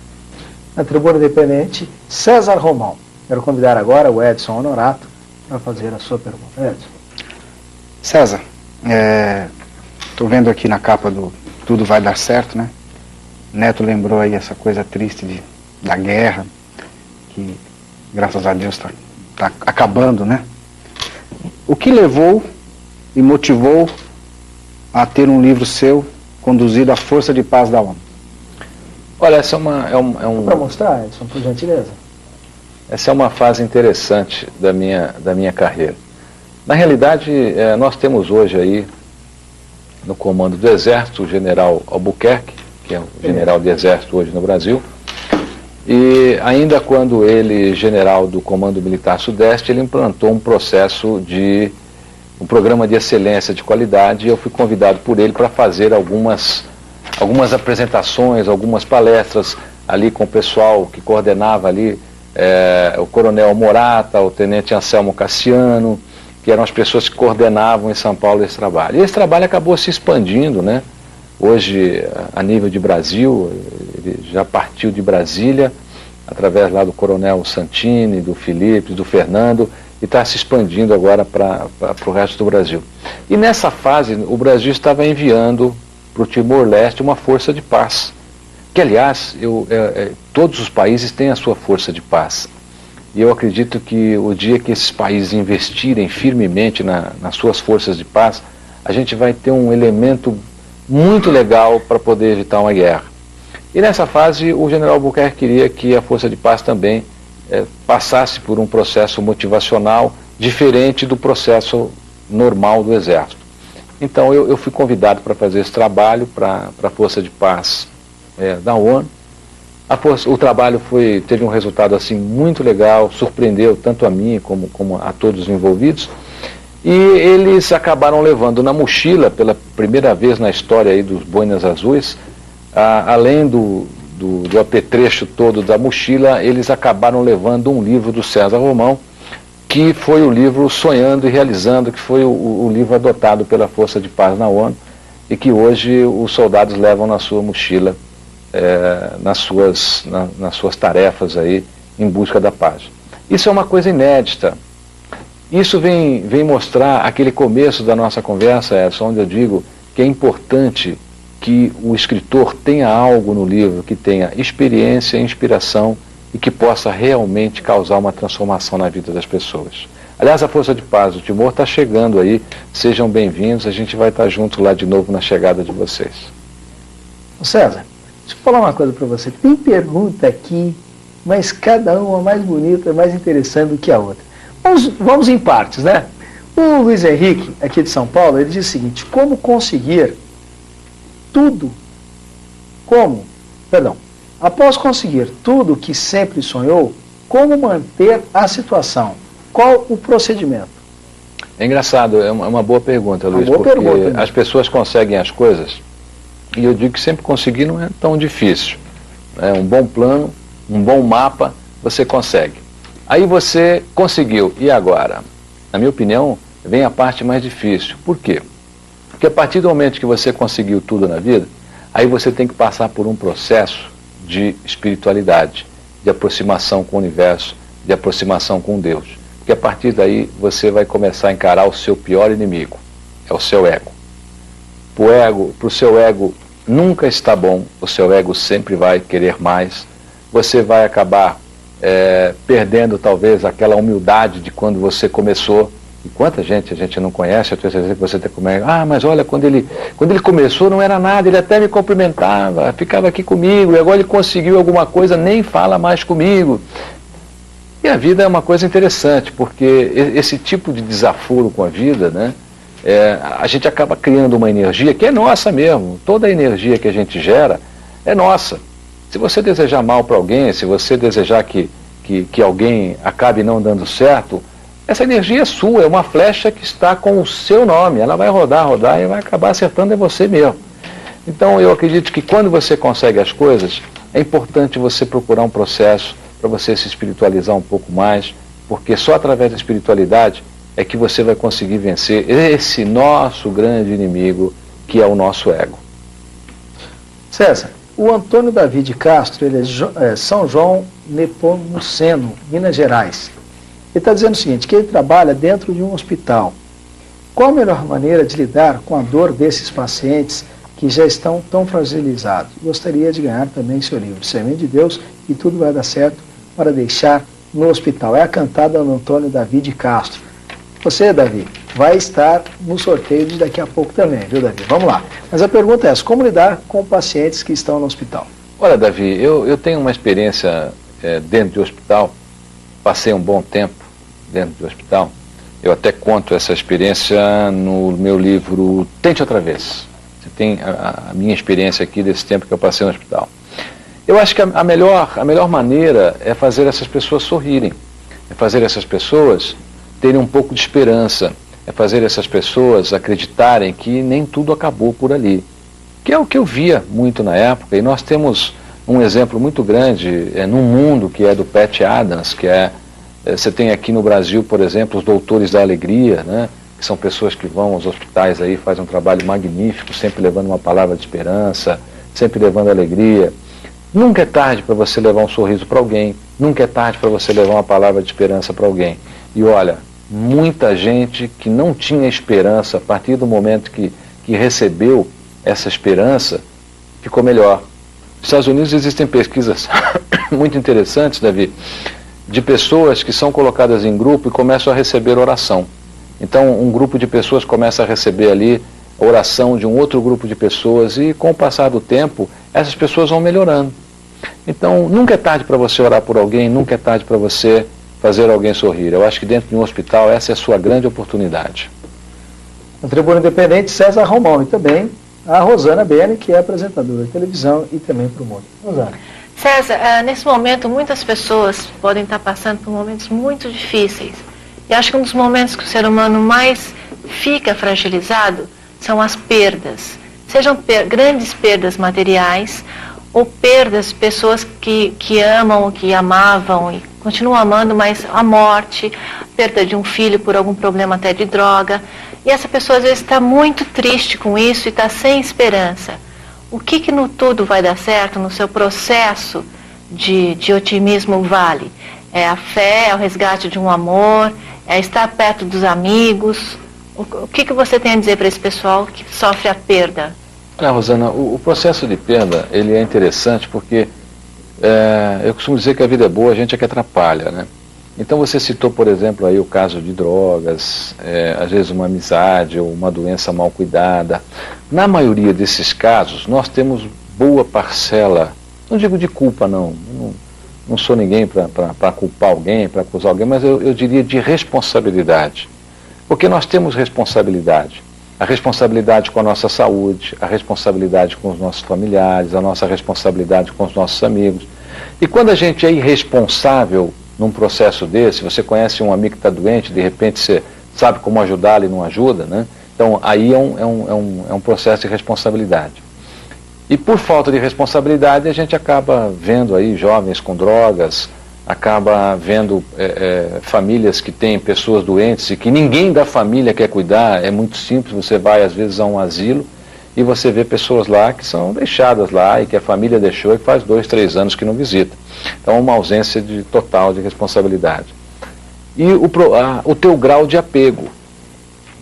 Na Tribuna Independente, César Romão. Quero convidar agora o Edson Honorato para fazer a sua pergunta. Edson. César, estou vendo aqui na capa do Tudo Vai Dar Certo, né? Neto lembrou aí essa coisa triste da guerra, que graças a Deus está acabando, né? O que levou e motivou a ter um livro seu conduzido à Força de Paz da ONU? Olha, essa Para mostrar, Edson, por gentileza. Essa é uma fase interessante da minha carreira. Na realidade, nós temos hoje aí, no comando do Exército, o general Albuquerque, que é o general de Exército hoje no Brasil, E ainda quando ele, general do Comando Militar Sudeste, ele implantou um programa de excelência de qualidade, e eu fui convidado por ele para fazer algumas apresentações, algumas palestras ali com o pessoal que coordenava ali, o Coronel Morata, o Tenente Anselmo Cassiano, que eram as pessoas que coordenavam em São Paulo esse trabalho. E esse trabalho acabou se expandindo, né? Hoje, a nível de Brasil, ele já partiu de Brasília, através lá do Coronel Santini, do Felipe, do Fernando, e está se expandindo agora para o resto do Brasil. E nessa fase, o Brasil estava enviando para o Timor-Leste uma força de paz, que, aliás, todos os países têm a sua força de paz. E eu acredito que o dia que esses países investirem firmemente nas suas forças de paz, a gente vai ter um elemento muito legal para poder evitar uma guerra. E nessa fase, o general Albuquerque queria que a força de paz também passasse por um processo motivacional diferente do processo normal do Exército. Então eu fui convidado para fazer esse trabalho para a força de paz da ONU. O trabalho teve um resultado assim muito legal, surpreendeu tanto a mim como a todos os envolvidos, e eles acabaram levando na mochila, pela primeira vez na história aí dos Boinas Azuis, além do apetrecho todo da mochila, eles acabaram levando um livro do César Romão, que foi o livro Sonhando e Realizando, que foi o livro adotado pela Força de Paz na ONU, e que hoje os soldados levam na sua mochila, nas suas tarefas aí, em busca da paz. Isso é uma coisa inédita. Isso vem mostrar aquele começo da nossa conversa, onde eu digo que é importante que o escritor tenha algo no livro, que tenha experiência, inspiração e que possa realmente causar uma transformação na vida das pessoas. Aliás, a Força de Paz do Timor está chegando aí, sejam bem-vindos, a gente vai estar junto lá de novo na chegada de vocês. César, deixa eu falar uma coisa para você. Tem pergunta aqui, mas cada uma mais bonita, mais interessante do que a outra. Vamos em partes, né? O Luiz Henrique, aqui de São Paulo, ele diz o seguinte: após conseguir tudo o que sempre sonhou, como manter a situação? Qual o procedimento? É engraçado, é uma boa pergunta, Luiz, porque as pessoas conseguem as coisas, e eu digo que sempre conseguir não é tão difícil. Um bom plano, um bom mapa, você consegue. Aí você conseguiu, e agora? Na minha opinião, vem a parte mais difícil. Por quê? Porque a partir do momento que você conseguiu tudo na vida, aí você tem que passar por um processo de espiritualidade, de aproximação com o universo, de aproximação com Deus. Porque a partir daí você vai começar a encarar o seu pior inimigo, é o seu ego. Para o seu ego nunca está bom, o seu ego sempre vai querer mais, você vai acabar perdendo talvez aquela humildade de quando você começou. E quanta gente a gente não conhece, eu tenho certeza que você tem comigo. Mas olha, quando ele começou não era nada, ele até me cumprimentava, ficava aqui comigo, e agora ele conseguiu alguma coisa, nem fala mais comigo. E a vida é uma coisa interessante, porque esse tipo de desaforo com a vida, né, a gente acaba criando uma energia que é nossa mesmo. Toda a energia que a gente gera é nossa. Se você desejar mal para alguém, se você desejar que alguém acabe não dando certo, essa energia é sua, é uma flecha que está com o seu nome, ela vai rodar e vai acabar acertando em você mesmo. Então eu acredito que quando você consegue as coisas, é importante você procurar um processo para você se espiritualizar um pouco mais, porque só através da espiritualidade é que você vai conseguir vencer esse nosso grande inimigo, que é o nosso ego. César, o Antônio David Castro, ele é São João Nepomuceno, Minas Gerais. Ele está dizendo o seguinte, que ele trabalha dentro de um hospital. Qual a melhor maneira de lidar com a dor desses pacientes que já estão tão fragilizados? Gostaria de ganhar também seu livro, Semente de Deus e Tudo Vai Dar Certo, para deixar no hospital. É a cantada do Antônio David Castro. Você, Davi, vai estar no sorteio de daqui a pouco também, viu, Davi? Vamos lá. Mas a pergunta é essa: como lidar com pacientes que estão no hospital? Olha, Davi, eu tenho uma experiência dentro de hospital, passei um bom tempo dentro do hospital. Eu até conto essa experiência no meu livro Tente Outra Vez. Você tem a minha experiência aqui desse tempo que eu passei no hospital. Eu acho que a melhor maneira é fazer essas pessoas sorrirem, é fazer essas pessoas terem um pouco de esperança, é fazer essas pessoas acreditarem que nem tudo acabou por ali, que é o que eu via muito na época. E nós temos um exemplo muito grande num mundo que é do Pat Adams, que você tem aqui no Brasil, por exemplo, os Doutores da Alegria, né? Que são pessoas que vão aos hospitais aí, fazem um trabalho magnífico, sempre levando uma palavra de esperança, sempre levando alegria. Nunca é tarde para você levar um sorriso para alguém, nunca é tarde para você levar uma palavra de esperança para alguém. E olha, muita gente que não tinha esperança, a partir do momento que recebeu essa esperança, ficou melhor. Nos Estados Unidos existem pesquisas muito interessantes, Davi, de pessoas que são colocadas em grupo e começam a receber oração. Então, um grupo de pessoas começa a receber ali a oração de um outro grupo de pessoas e, com o passar do tempo, essas pessoas vão melhorando. Então, nunca é tarde para você orar por alguém, nunca é tarde para você fazer alguém sorrir. Eu acho que dentro de um hospital essa é a sua grande oportunidade. Na Tribuna Independente, César Romão, e também a Rosana Bene, que é apresentadora de televisão e também promotor. Rosana. César, nesse momento muitas pessoas podem estar passando por momentos muito difíceis. E acho que um dos momentos que o ser humano mais fica fragilizado são as perdas. Sejam grandes perdas materiais ou perdas de pessoas que amam, que amavam e continuam amando, mas a morte, perda de um filho por algum problema até de droga. E essa pessoa às vezes está muito triste com isso e está sem esperança. O que no tudo vai dar certo no seu processo de otimismo vale? É a fé, é o resgate de um amor, é estar perto dos amigos. O que você tem a dizer para esse pessoal que sofre a perda? Olha, Rosana, o processo de perda, ele é interessante porque eu costumo dizer que a vida é boa, a gente é que atrapalha, né? Então você citou, por exemplo, aí o caso de drogas, às vezes uma amizade ou uma doença mal cuidada. Na maioria desses casos, nós temos boa parcela, não digo de culpa não sou ninguém para culpar alguém, para acusar alguém, mas eu diria de responsabilidade. Porque nós temos responsabilidade. A responsabilidade com a nossa saúde, a responsabilidade com os nossos familiares, a nossa responsabilidade com os nossos amigos. E quando a gente é irresponsável num processo desse, você conhece um amigo que está doente, de repente você sabe como ajudá-lo e não ajuda, né? Então aí é um processo de responsabilidade. E por falta de responsabilidade a gente acaba vendo aí jovens com drogas, acaba vendo famílias que têm pessoas doentes e que ninguém da família quer cuidar. É muito simples, você vai às vezes a um asilo e você vê pessoas lá que são deixadas lá e que a família deixou e faz 2, 3 anos que não visita. Então uma ausência total de responsabilidade. E o teu grau de apego,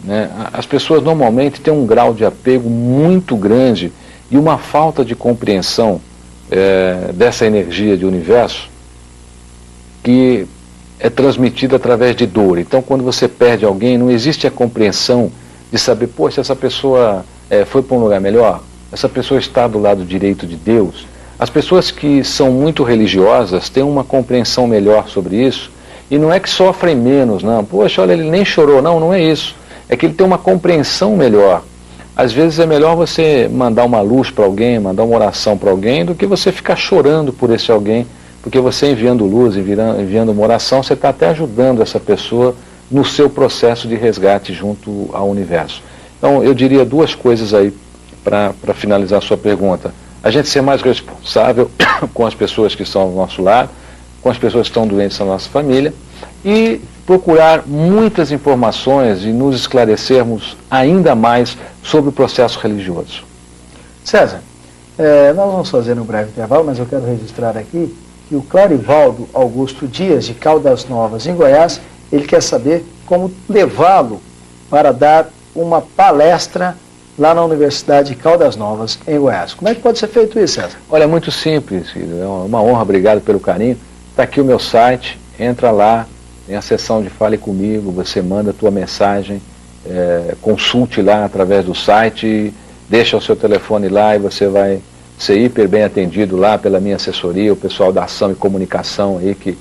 né? As pessoas normalmente têm um grau de apego muito grande e uma falta de compreensão dessa energia de universo que é transmitida através de dor. Então, quando você perde alguém, não existe a compreensão de saber, poxa, essa pessoa foi para um lugar melhor, essa pessoa está do lado direito de Deus. As pessoas que são muito religiosas têm uma compreensão melhor sobre isso, e não é que sofrem menos, não. Poxa, olha, ele nem chorou. Não é isso. É que ele tem uma compreensão melhor. Às vezes é melhor você mandar uma luz para alguém, mandar uma oração para alguém, do que você ficar chorando por esse alguém. Porque você enviando luz, enviando uma oração, você está até ajudando essa pessoa no seu processo de resgate junto ao universo. Então, eu diria 2 coisas aí para finalizar a sua pergunta. A gente ser mais responsável com as pessoas que estão ao nosso lado, com as pessoas que estão doentes na nossa família, e procurar muitas informações e nos esclarecermos ainda mais sobre o processo religioso. César, nós vamos fazer um breve intervalo, mas eu quero registrar aqui que o Clarivaldo Augusto Dias, de Caldas Novas, em Goiás, ele quer saber como levá-lo para dar uma palestra lá na Universidade de Caldas Novas, em Goiás. Como é que pode ser feito isso, César? Olha, é muito simples, é uma honra, obrigado pelo carinho. Está aqui o meu site, entra lá, tem a seção de Fale Comigo, você manda a tua mensagem, consulte lá através do site, deixa o seu telefone lá e você vai ser hiper bem atendido lá pela minha assessoria, o pessoal da Ação e Comunicação aí que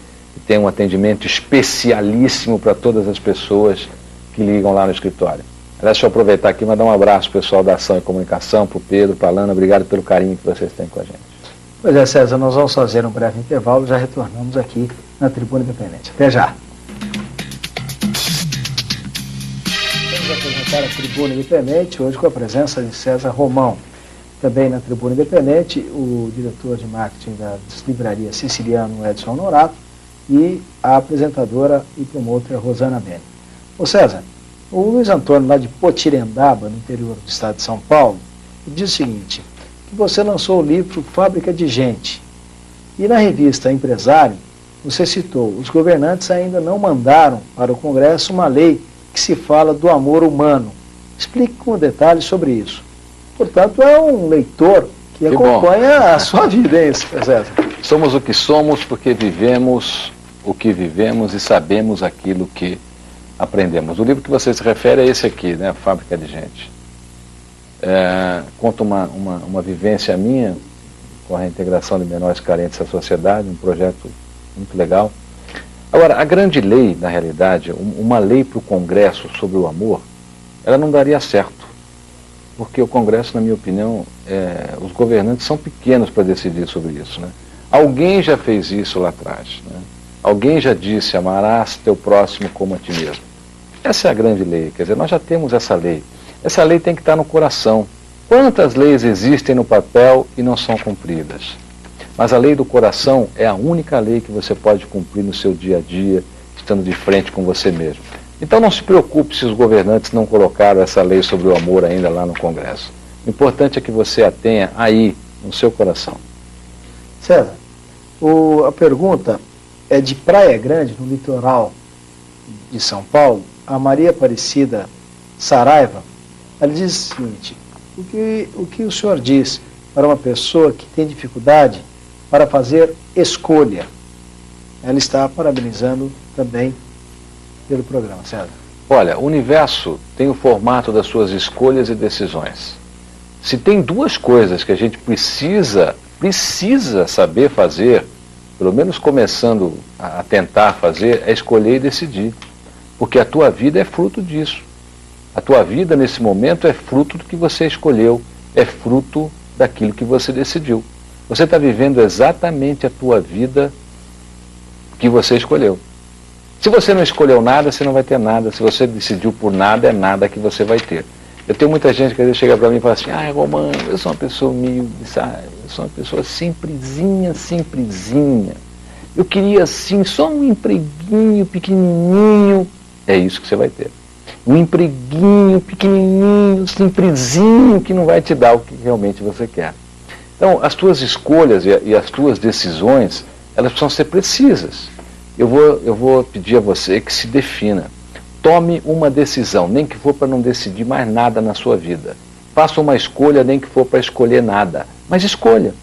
tem um atendimento especialíssimo para todas as pessoas que ligam lá no escritório. Aliás, deixa eu aproveitar aqui e mandar um abraço pro pessoal da Ação e Comunicação, para o Pedro, para a Lana, obrigado pelo carinho que vocês têm com a gente. Pois é, César, nós vamos fazer um breve intervalo, já retornamos aqui na Tribuna Independente. Até já. Vamos apresentar a Tribuna Independente, hoje com a presença de César Romão. Também na Tribuna Independente, o diretor de marketing das livrarias Siciliano, Edson Honorato, e a apresentadora e promotora Rosana Bene. Ô César, o Luiz Antônio, lá de Potirendaba, no interior do estado de São Paulo, diz o seguinte, que você lançou o livro Fábrica de Gente. E na revista Empresário, você citou, os governantes ainda não mandaram para o Congresso uma lei que se fala do amor humano. Explique com detalhes sobre isso. Portanto, é um leitor que acompanha a sua vida, hein, César? Somos o que somos porque vivemos o que vivemos e sabemos aquilo que aprendemos. O livro que você se refere é esse aqui, né? Fábrica de Gente. Conta uma vivência minha com a reintegração de menores carentes à sociedade, um projeto muito legal. Agora, a grande lei, na realidade, uma lei para o Congresso sobre o amor, ela não daria certo. Porque o Congresso, na minha opinião, os governantes são pequenos para decidir sobre isso, né? Alguém já fez isso lá atrás, né? Alguém já disse, amarás teu próximo como a ti mesmo. Essa é a grande lei, quer dizer, nós já temos essa lei. Essa lei tem que estar no coração. Quantas leis existem no papel e não são cumpridas? Mas a lei do coração é a única lei que você pode cumprir no seu dia a dia, estando de frente com você mesmo. Então não se preocupe se os governantes não colocaram essa lei sobre o amor ainda lá no Congresso. O importante é que você a tenha aí, no seu coração. César, a pergunta é de Praia Grande, no litoral de São Paulo. A Maria Aparecida Saraiva, ela diz o seguinte, o que o senhor diz para uma pessoa que tem dificuldade para fazer escolha? Ela está parabenizando também pelo programa, César. Olha, o universo tem o formato das suas escolhas e decisões. Se tem duas coisas que a gente precisa saber fazer, pelo menos começando a tentar fazer, é escolher e decidir. Porque a tua vida é fruto disso. A tua vida, nesse momento, é fruto do que você escolheu, é fruto daquilo que você decidiu. Você está vivendo exatamente a tua vida que você escolheu. Se você não escolheu nada, você não vai ter nada. Se você decidiu por nada, é nada que você vai ter. Eu tenho muita gente que às vezes chega para mim e fala assim, Romano, eu sou uma pessoa humilde, sabe? Eu sou uma pessoa simplesinha. Eu queria, assim, só um empreguinho pequenininho. É isso que você vai ter. Um empreguinho pequenininho, simplesinho, que não vai te dar o que realmente você quer. Então, as tuas escolhas e as tuas decisões, elas precisam ser precisas. Eu vou pedir a você que se defina. Tome uma decisão, nem que for para não decidir mais nada na sua vida. Faça uma escolha, nem que for para escolher nada. Mas escolha.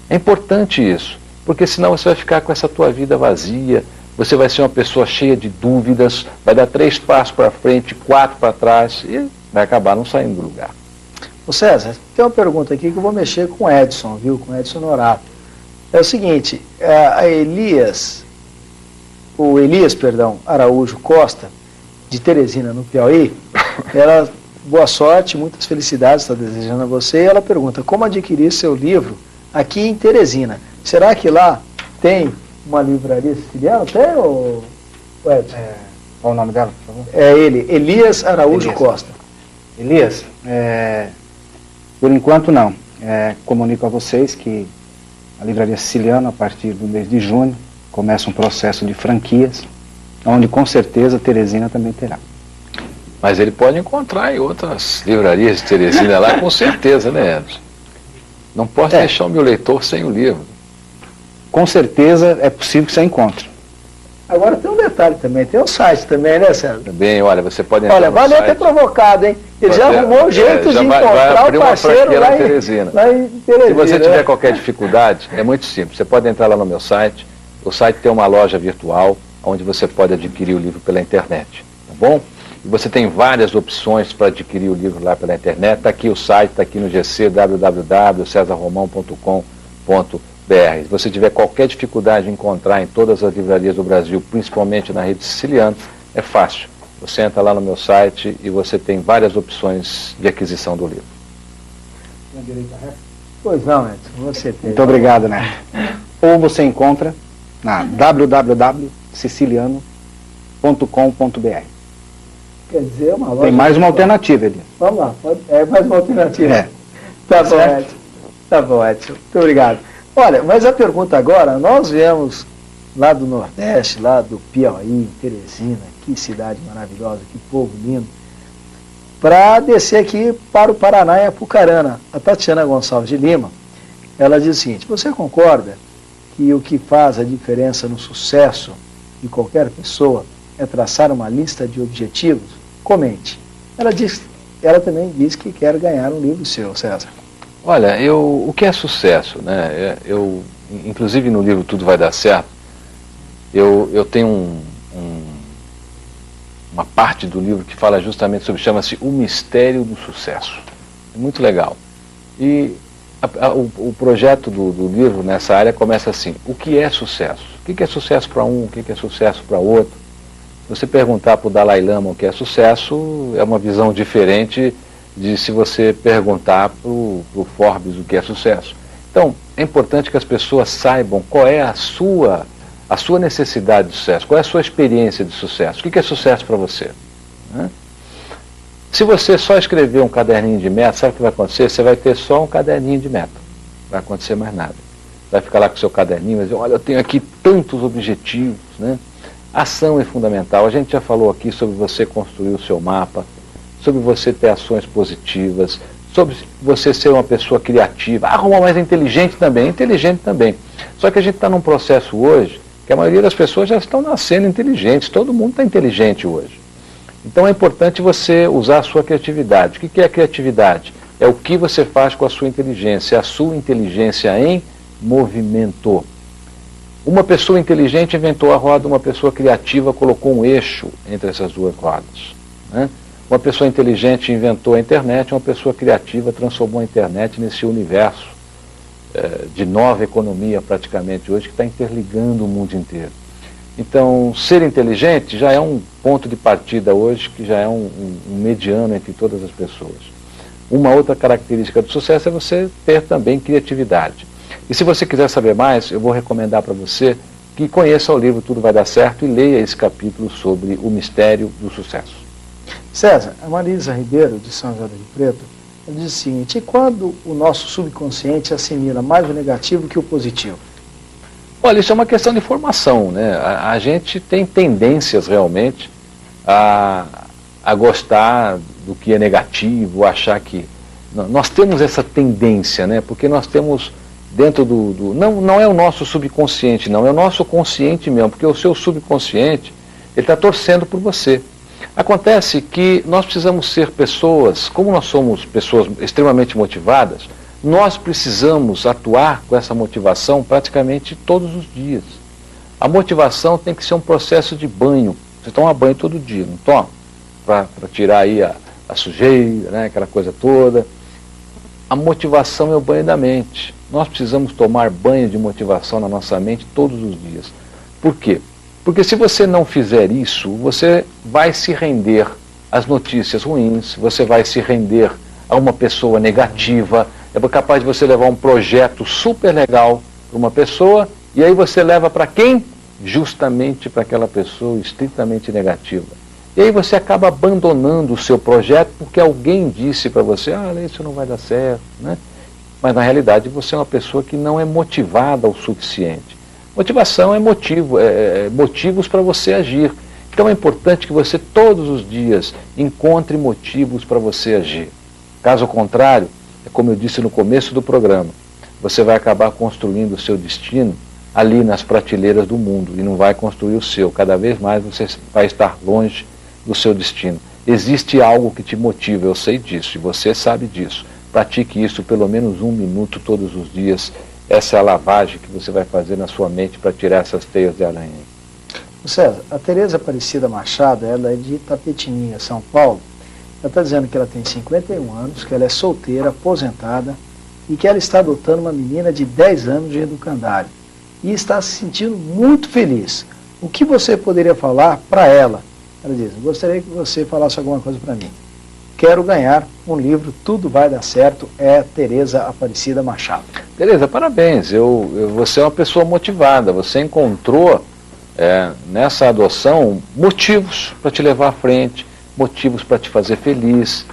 É importante isso, porque senão você vai ficar com essa tua vida vazia, você vai ser uma pessoa cheia de dúvidas, vai dar 3 passos para frente, 4 para trás e vai acabar não saindo do lugar. Ô César, tem uma pergunta aqui que eu vou mexer com o Edson, viu? Com o Edson Honorato. É o seguinte, o Elias Araújo Costa, de Teresina, no Piauí, ela, boa sorte, muitas felicidades, está desejando a você, e ela pergunta, como adquirir seu livro aqui em Teresina? Será que lá tem uma livraria siciliana? Tem, ou Edson? Qual o nome dela, por favor? É ele, Elias Araújo Costa. Elias, por enquanto não. Comunico a vocês que a livraria Siciliana, a partir do mês de junho, começa um processo de franquias, onde com certeza Teresina também terá. Mas ele pode encontrar em outras livrarias de Teresina lá, com certeza, né, Edson? Não posso deixar o meu leitor sem o livro. Com certeza é possível que você encontre. Agora tem um detalhe também, tem um site também, né, César? Também, olha, você pode entrar no site. Olha, ter provocado, hein? Ele já arrumou um jeito de encontrar o parceiro lá em Teresina. Se você tiver qualquer dificuldade, é muito simples. Você pode entrar lá no meu site. O site tem uma loja virtual, onde você pode adquirir o livro pela internet, tá bom? E você tem várias opções para adquirir o livro lá pela internet. Está aqui o site, está aqui no GC, www.cesarromão.com.br. Se você tiver qualquer dificuldade em encontrar em todas as livrarias do Brasil, principalmente na rede Siciliano, é fácil. Você entra lá no meu site e você tem várias opções de aquisição do livro. Tem a direita reta? Pois não, Edson, você tem. Muito obrigado, Neto. Ou você encontra na www.siciliano.com.br. Quer dizer, uma loja. Tem mais uma alternativa, Elias. Vamos lá, é mais uma alternativa. É. Tá bom, Certo? Edson. Tá bom, Edson. Muito obrigado. Olha, mas a pergunta agora, nós viemos lá do Nordeste, lá do Piauí, Teresina, que cidade maravilhosa, que povo lindo, para descer aqui para o Paraná e Apucarana. A Tatiana Gonçalves de Lima, ela diz o seguinte: você concorda que o que faz a diferença no sucesso de qualquer pessoa é traçar uma lista de objetivos? Comente. Ela também diz que quer ganhar um livro seu, César. Olha, o que é sucesso, né? Inclusive no livro Tudo Vai Dar Certo, eu tenho uma parte do livro que fala justamente sobre, chama-se O Mistério do Sucesso. É muito legal. E o projeto do livro nessa área começa assim: o que é sucesso? O que é sucesso para um? O que é sucesso para outro? Se você perguntar para o Dalai Lama o que é sucesso, é uma visão diferente de se você perguntar para o Forbes o que é sucesso. Então, é importante que as pessoas saibam qual é a sua necessidade de sucesso, qual é a sua experiência de sucesso, o que é sucesso para você, né? Se você só escrever um caderninho de meta, sabe o que vai acontecer? Você vai ter só um caderninho de meta, não vai acontecer mais nada. Vai ficar lá com o seu caderninho e vai dizer: olha, eu tenho aqui tantos objetivos, né? Ação é fundamental. A gente já falou aqui sobre você construir o seu mapa, sobre você ter ações positivas, sobre você ser uma pessoa criativa. Arrumar mais inteligente também. Só que a gente está num processo hoje que a maioria das pessoas já estão nascendo inteligentes. Todo mundo está inteligente hoje. Então é importante você usar a sua criatividade. O que é a criatividade? É o que você faz com a sua inteligência, a sua inteligência em movimento. Uma pessoa inteligente inventou a roda, uma pessoa criativa colocou um eixo entre essas duas rodas, né? Uma pessoa inteligente inventou a internet, uma pessoa criativa transformou a internet nesse universo de nova economia praticamente hoje, que está interligando o mundo inteiro. Então, ser inteligente já é um ponto de partida hoje, que já é um mediano entre todas as pessoas. Uma outra característica do sucesso é você ter também criatividade. E se você quiser saber mais, eu vou recomendar para você que conheça o livro Tudo Vai Dar Certo e leia esse capítulo sobre o mistério do sucesso. César, a Marisa Ribeiro, de São José do Rio Preto, ela diz o seguinte: e quando o nosso subconsciente assimila mais o negativo que o positivo? Olha, isso é uma questão de formação, né? A gente tem tendências realmente a gostar do que é negativo, achar que... Nós temos essa tendência, né? Porque nós temos dentro não é o nosso subconsciente, não, é o nosso consciente mesmo, porque o seu subconsciente, ele está torcendo por você. Acontece que nós precisamos ser pessoas, como nós somos pessoas extremamente motivadas, nós precisamos atuar com essa motivação praticamente todos os dias. A motivação tem que ser um processo de banho. Você toma banho todo dia, não toma? Para tirar aí a sujeira, né, aquela coisa toda. A motivação é o banho da mente. Nós precisamos tomar banho de motivação na nossa mente todos os dias. Por quê? Porque se você não fizer isso, você vai se render às notícias ruins, você vai se render a uma pessoa negativa, é capaz de você levar um projeto super legal para uma pessoa, e aí você leva para quem? Justamente para aquela pessoa estritamente negativa. E aí você acaba abandonando o seu projeto porque alguém disse para você: isso não vai dar certo, né? Mas na realidade você é uma pessoa que não é motivada o suficiente. Motivação é motivos para você agir. Então é importante que você todos os dias encontre motivos para você agir. Caso contrário, é como eu disse no começo do programa, você vai acabar construindo o seu destino ali nas prateleiras do mundo e não vai construir o seu. Cada vez mais você vai estar longe do seu destino. Existe algo que te motiva, eu sei disso, e você sabe disso. Pratique isso pelo menos 1 minuto todos os dias. Essa é a lavagem que você vai fazer na sua mente para tirar essas teias de aranha. César, a Tereza Aparecida Machado, ela é de Itapetininga, São Paulo. Ela está dizendo que ela tem 51 anos, que ela é solteira, aposentada e que ela está adotando uma menina de 10 anos de educandário e está se sentindo muito feliz. O que você poderia falar para ela? Ela diz: gostaria que você falasse alguma coisa para mim. quero ganhar um livro, Tudo Vai Dar Certo, é Tereza Aparecida Machado. Tereza, parabéns. Você é uma pessoa motivada. Você encontrou nessa adoção motivos para te levar à frente, motivos para te fazer feliz.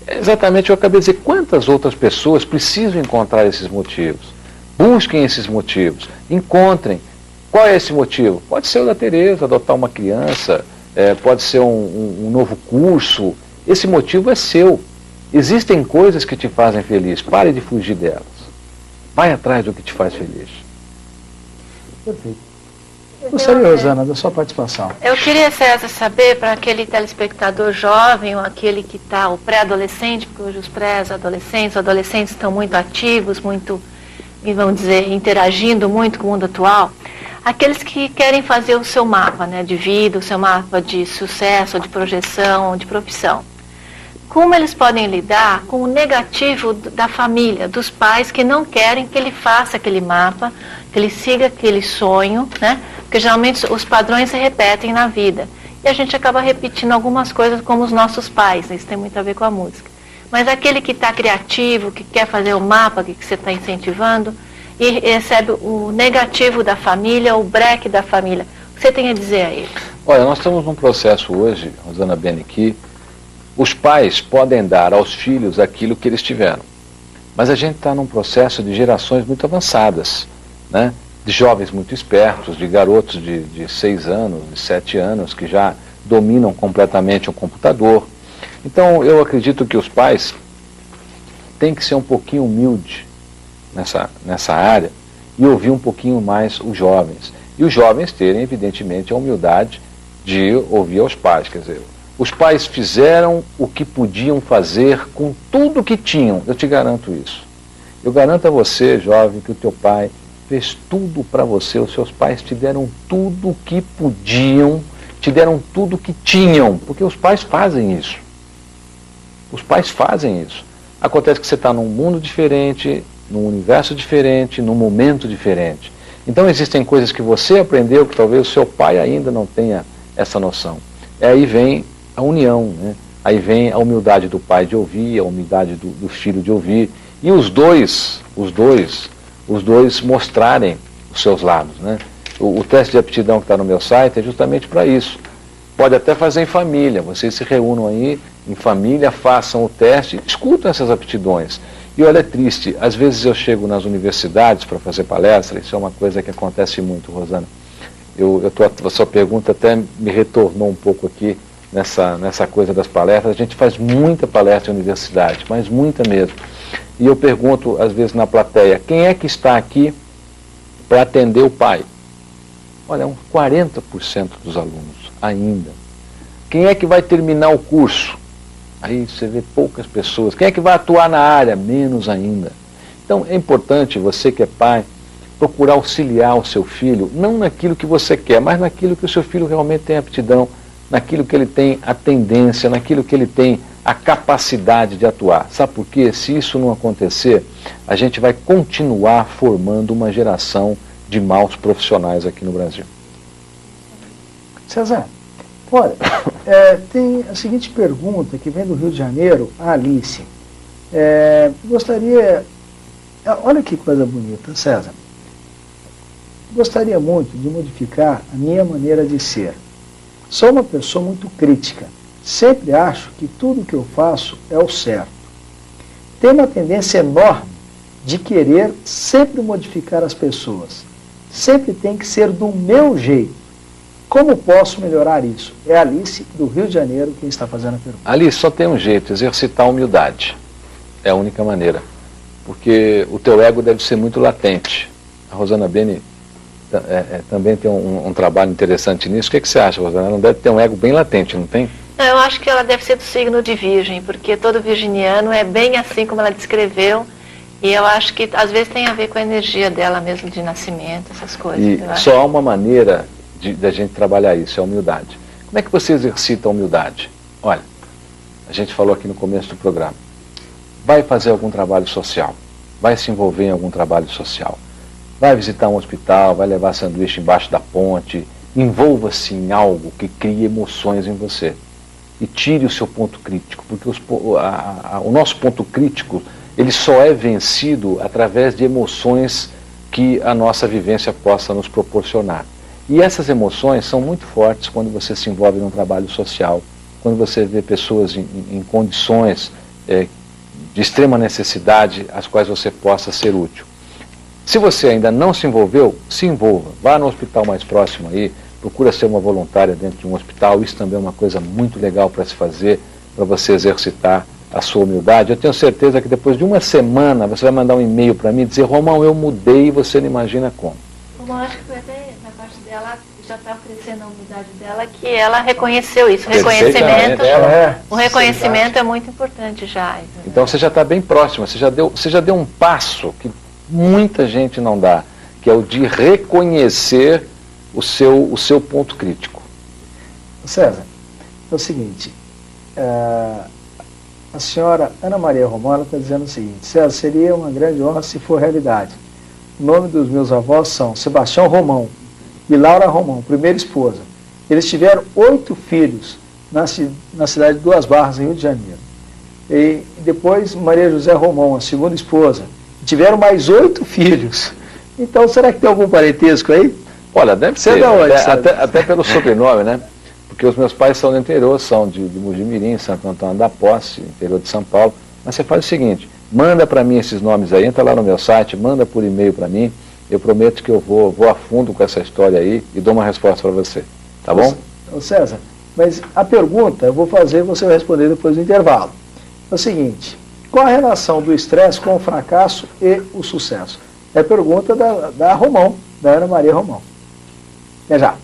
É exatamente o que eu acabei de dizer. Quantas outras pessoas precisam encontrar esses motivos? Busquem esses motivos. Encontrem. Qual é esse motivo? Pode ser o da Tereza, adotar uma criança, pode ser um novo curso. Esse motivo é seu. Existem coisas que te fazem feliz. Pare de fugir delas. Vai atrás do que te faz feliz. Perfeito. Gostaria, Rosana, da sua participação. Eu queria, César, saber para aquele telespectador jovem, ou aquele que está, o pré-adolescente, porque hoje os adolescentes estão muito ativos, muito, vamos dizer, interagindo muito com o mundo atual. Aqueles que querem fazer o seu mapa, né, de vida, o seu mapa de sucesso, de projeção, de profissão. Como eles podem lidar com o negativo da família, dos pais que não querem que ele faça aquele mapa, que ele siga aquele sonho, né? Porque geralmente os padrões se repetem na vida. E a gente acaba repetindo algumas coisas como os nossos pais, né? Isso tem muito a ver com a música. Mas aquele que está criativo, que quer fazer o mapa que você está incentivando, e recebe o negativo da família, o break da família, o que você tem a dizer a ele? Olha, nós estamos num processo hoje, Rosana Bene, que os pais podem dar aos filhos aquilo que eles tiveram. Mas a gente está num processo de gerações muito avançadas, né? De jovens muito espertos, de garotos de 6 anos, de 7 anos, que já dominam completamente o computador. Então, eu acredito que os pais têm que ser um pouquinho humildes nessa área e ouvir um pouquinho mais os jovens. E os jovens terem, evidentemente, a humildade de ouvir aos pais. Quer dizer, os pais fizeram o que podiam fazer com tudo que tinham. Eu te garanto isso. Eu garanto a você, jovem, que o teu pai fez tudo para você. Os seus pais te deram tudo o que podiam, te deram tudo o que tinham, porque os pais fazem isso. Os pais fazem isso. Acontece que você está num mundo diferente, num universo diferente, num momento diferente. Então existem coisas que você aprendeu que talvez o seu pai ainda não tenha essa noção. E aí vem a união, né? Aí vem a humildade do pai de ouvir, a humildade do filho de ouvir, e os dois mostrarem os seus lados, né? O teste de aptidão que está no meu site é justamente para isso. Pode até fazer em família, vocês se reúnam aí em família, façam o teste, escutam essas aptidões. E olha, é triste, às vezes eu chego nas universidades para fazer palestra, isso é uma coisa que acontece muito, Rosana. A sua pergunta até me retornou um pouco aqui nessa coisa das palestras. A gente faz muita palestra em universidade, mas muita mesmo. E eu pergunto, às vezes, na plateia, quem é que está aqui para atender o pai? Olha, uns 40% dos alunos ainda. Quem é que vai terminar o curso? Aí você vê poucas pessoas. Quem é que vai atuar na área? Menos ainda. Então é importante, você que é pai, procurar auxiliar o seu filho, não naquilo que você quer, mas naquilo que o seu filho realmente tem aptidão, naquilo que ele tem a tendência, naquilo que ele tem a capacidade de atuar. Sabe por quê? Se isso não acontecer, a gente vai continuar formando uma geração de maus profissionais aqui no Brasil. César, olha, tem a seguinte pergunta que vem do Rio de Janeiro, a Alice. Olha que coisa bonita, César. Gostaria muito de modificar a minha maneira de ser. Sou uma pessoa muito crítica. Sempre acho que tudo que eu faço é o certo. Tenho uma tendência enorme de querer sempre modificar as pessoas. Sempre tem que ser do meu jeito. Como posso melhorar isso? É a Alice, do Rio de Janeiro, quem está fazendo a pergunta. Alice, só tem um jeito, exercitar a humildade. É a única maneira. Porque o teu ego deve ser muito latente. A Rosana Bene também tem um trabalho interessante nisso. O que você acha, Rosana? Ela não deve ter um ego bem latente, não tem? Eu acho que ela deve ser do signo de Virgem, porque todo virginiano é bem assim como ela descreveu. E eu acho que às vezes tem a ver com a energia dela mesmo de nascimento, essas coisas. E só há uma maneira da gente trabalhar isso, é a humildade. Como é que você exercita a humildade? Olha, a gente falou aqui no começo do programa. Vai fazer algum trabalho social, vai se envolver em algum trabalho social, vai visitar um hospital, vai levar sanduíche embaixo da ponte, envolva-se em algo que crie emoções em você. e tire o seu ponto crítico, porque o nosso ponto crítico, ele só é vencido através de emoções que a nossa vivência possa nos proporcionar. E essas emoções são muito fortes quando você se envolve num trabalho social, quando você vê pessoas em condições de extrema necessidade, às quais você possa ser útil. Se você ainda não se envolveu, se envolva. Vá no hospital mais próximo aí, procura ser uma voluntária dentro de um hospital. Isso também é uma coisa muito legal para se fazer, para você exercitar a sua humildade. Eu tenho certeza que depois de uma semana você vai mandar um e-mail para mim e dizer: Romão, eu mudei, e você não imagina como. Romão, acho que foi até na parte dela, já estava crescendo a humildade dela, que ela reconheceu isso. O reconhecimento, o reconhecimento é muito importante já. Entendeu? Então você já está bem próximo, você já deu um passo que muita gente não dá, que é o de reconhecer o seu ponto crítico. César, é o seguinte, a senhora Ana Maria Romão está dizendo o seguinte: César, seria uma grande honra se for realidade. O nome dos meus avós são Sebastião Romão e Laura Romão, primeira esposa. Eles tiveram 8 filhos na cidade de Duas Barras, em Rio de Janeiro. E depois Maria José Romão, a segunda esposa. Tiveram mais 8 filhos. Então, será que tem algum parentesco aí? Olha, deve ser, da onde, até pelo sobrenome, né? Porque os meus pais são do interior, são de Mojimirim, Santo Antônio da Posse, interior de São Paulo. Mas você faz o seguinte: manda para mim esses nomes aí, entra lá no meu site, manda por e-mail para mim. Eu prometo que eu vou a fundo com essa história aí e dou uma resposta para você. Tá bom? Ô César, mas a pergunta eu vou fazer, você vai responder depois do intervalo. É o seguinte: qual a relação do estresse com o fracasso e o sucesso? É a pergunta da Romão, da Ana Maria Romão. Até já.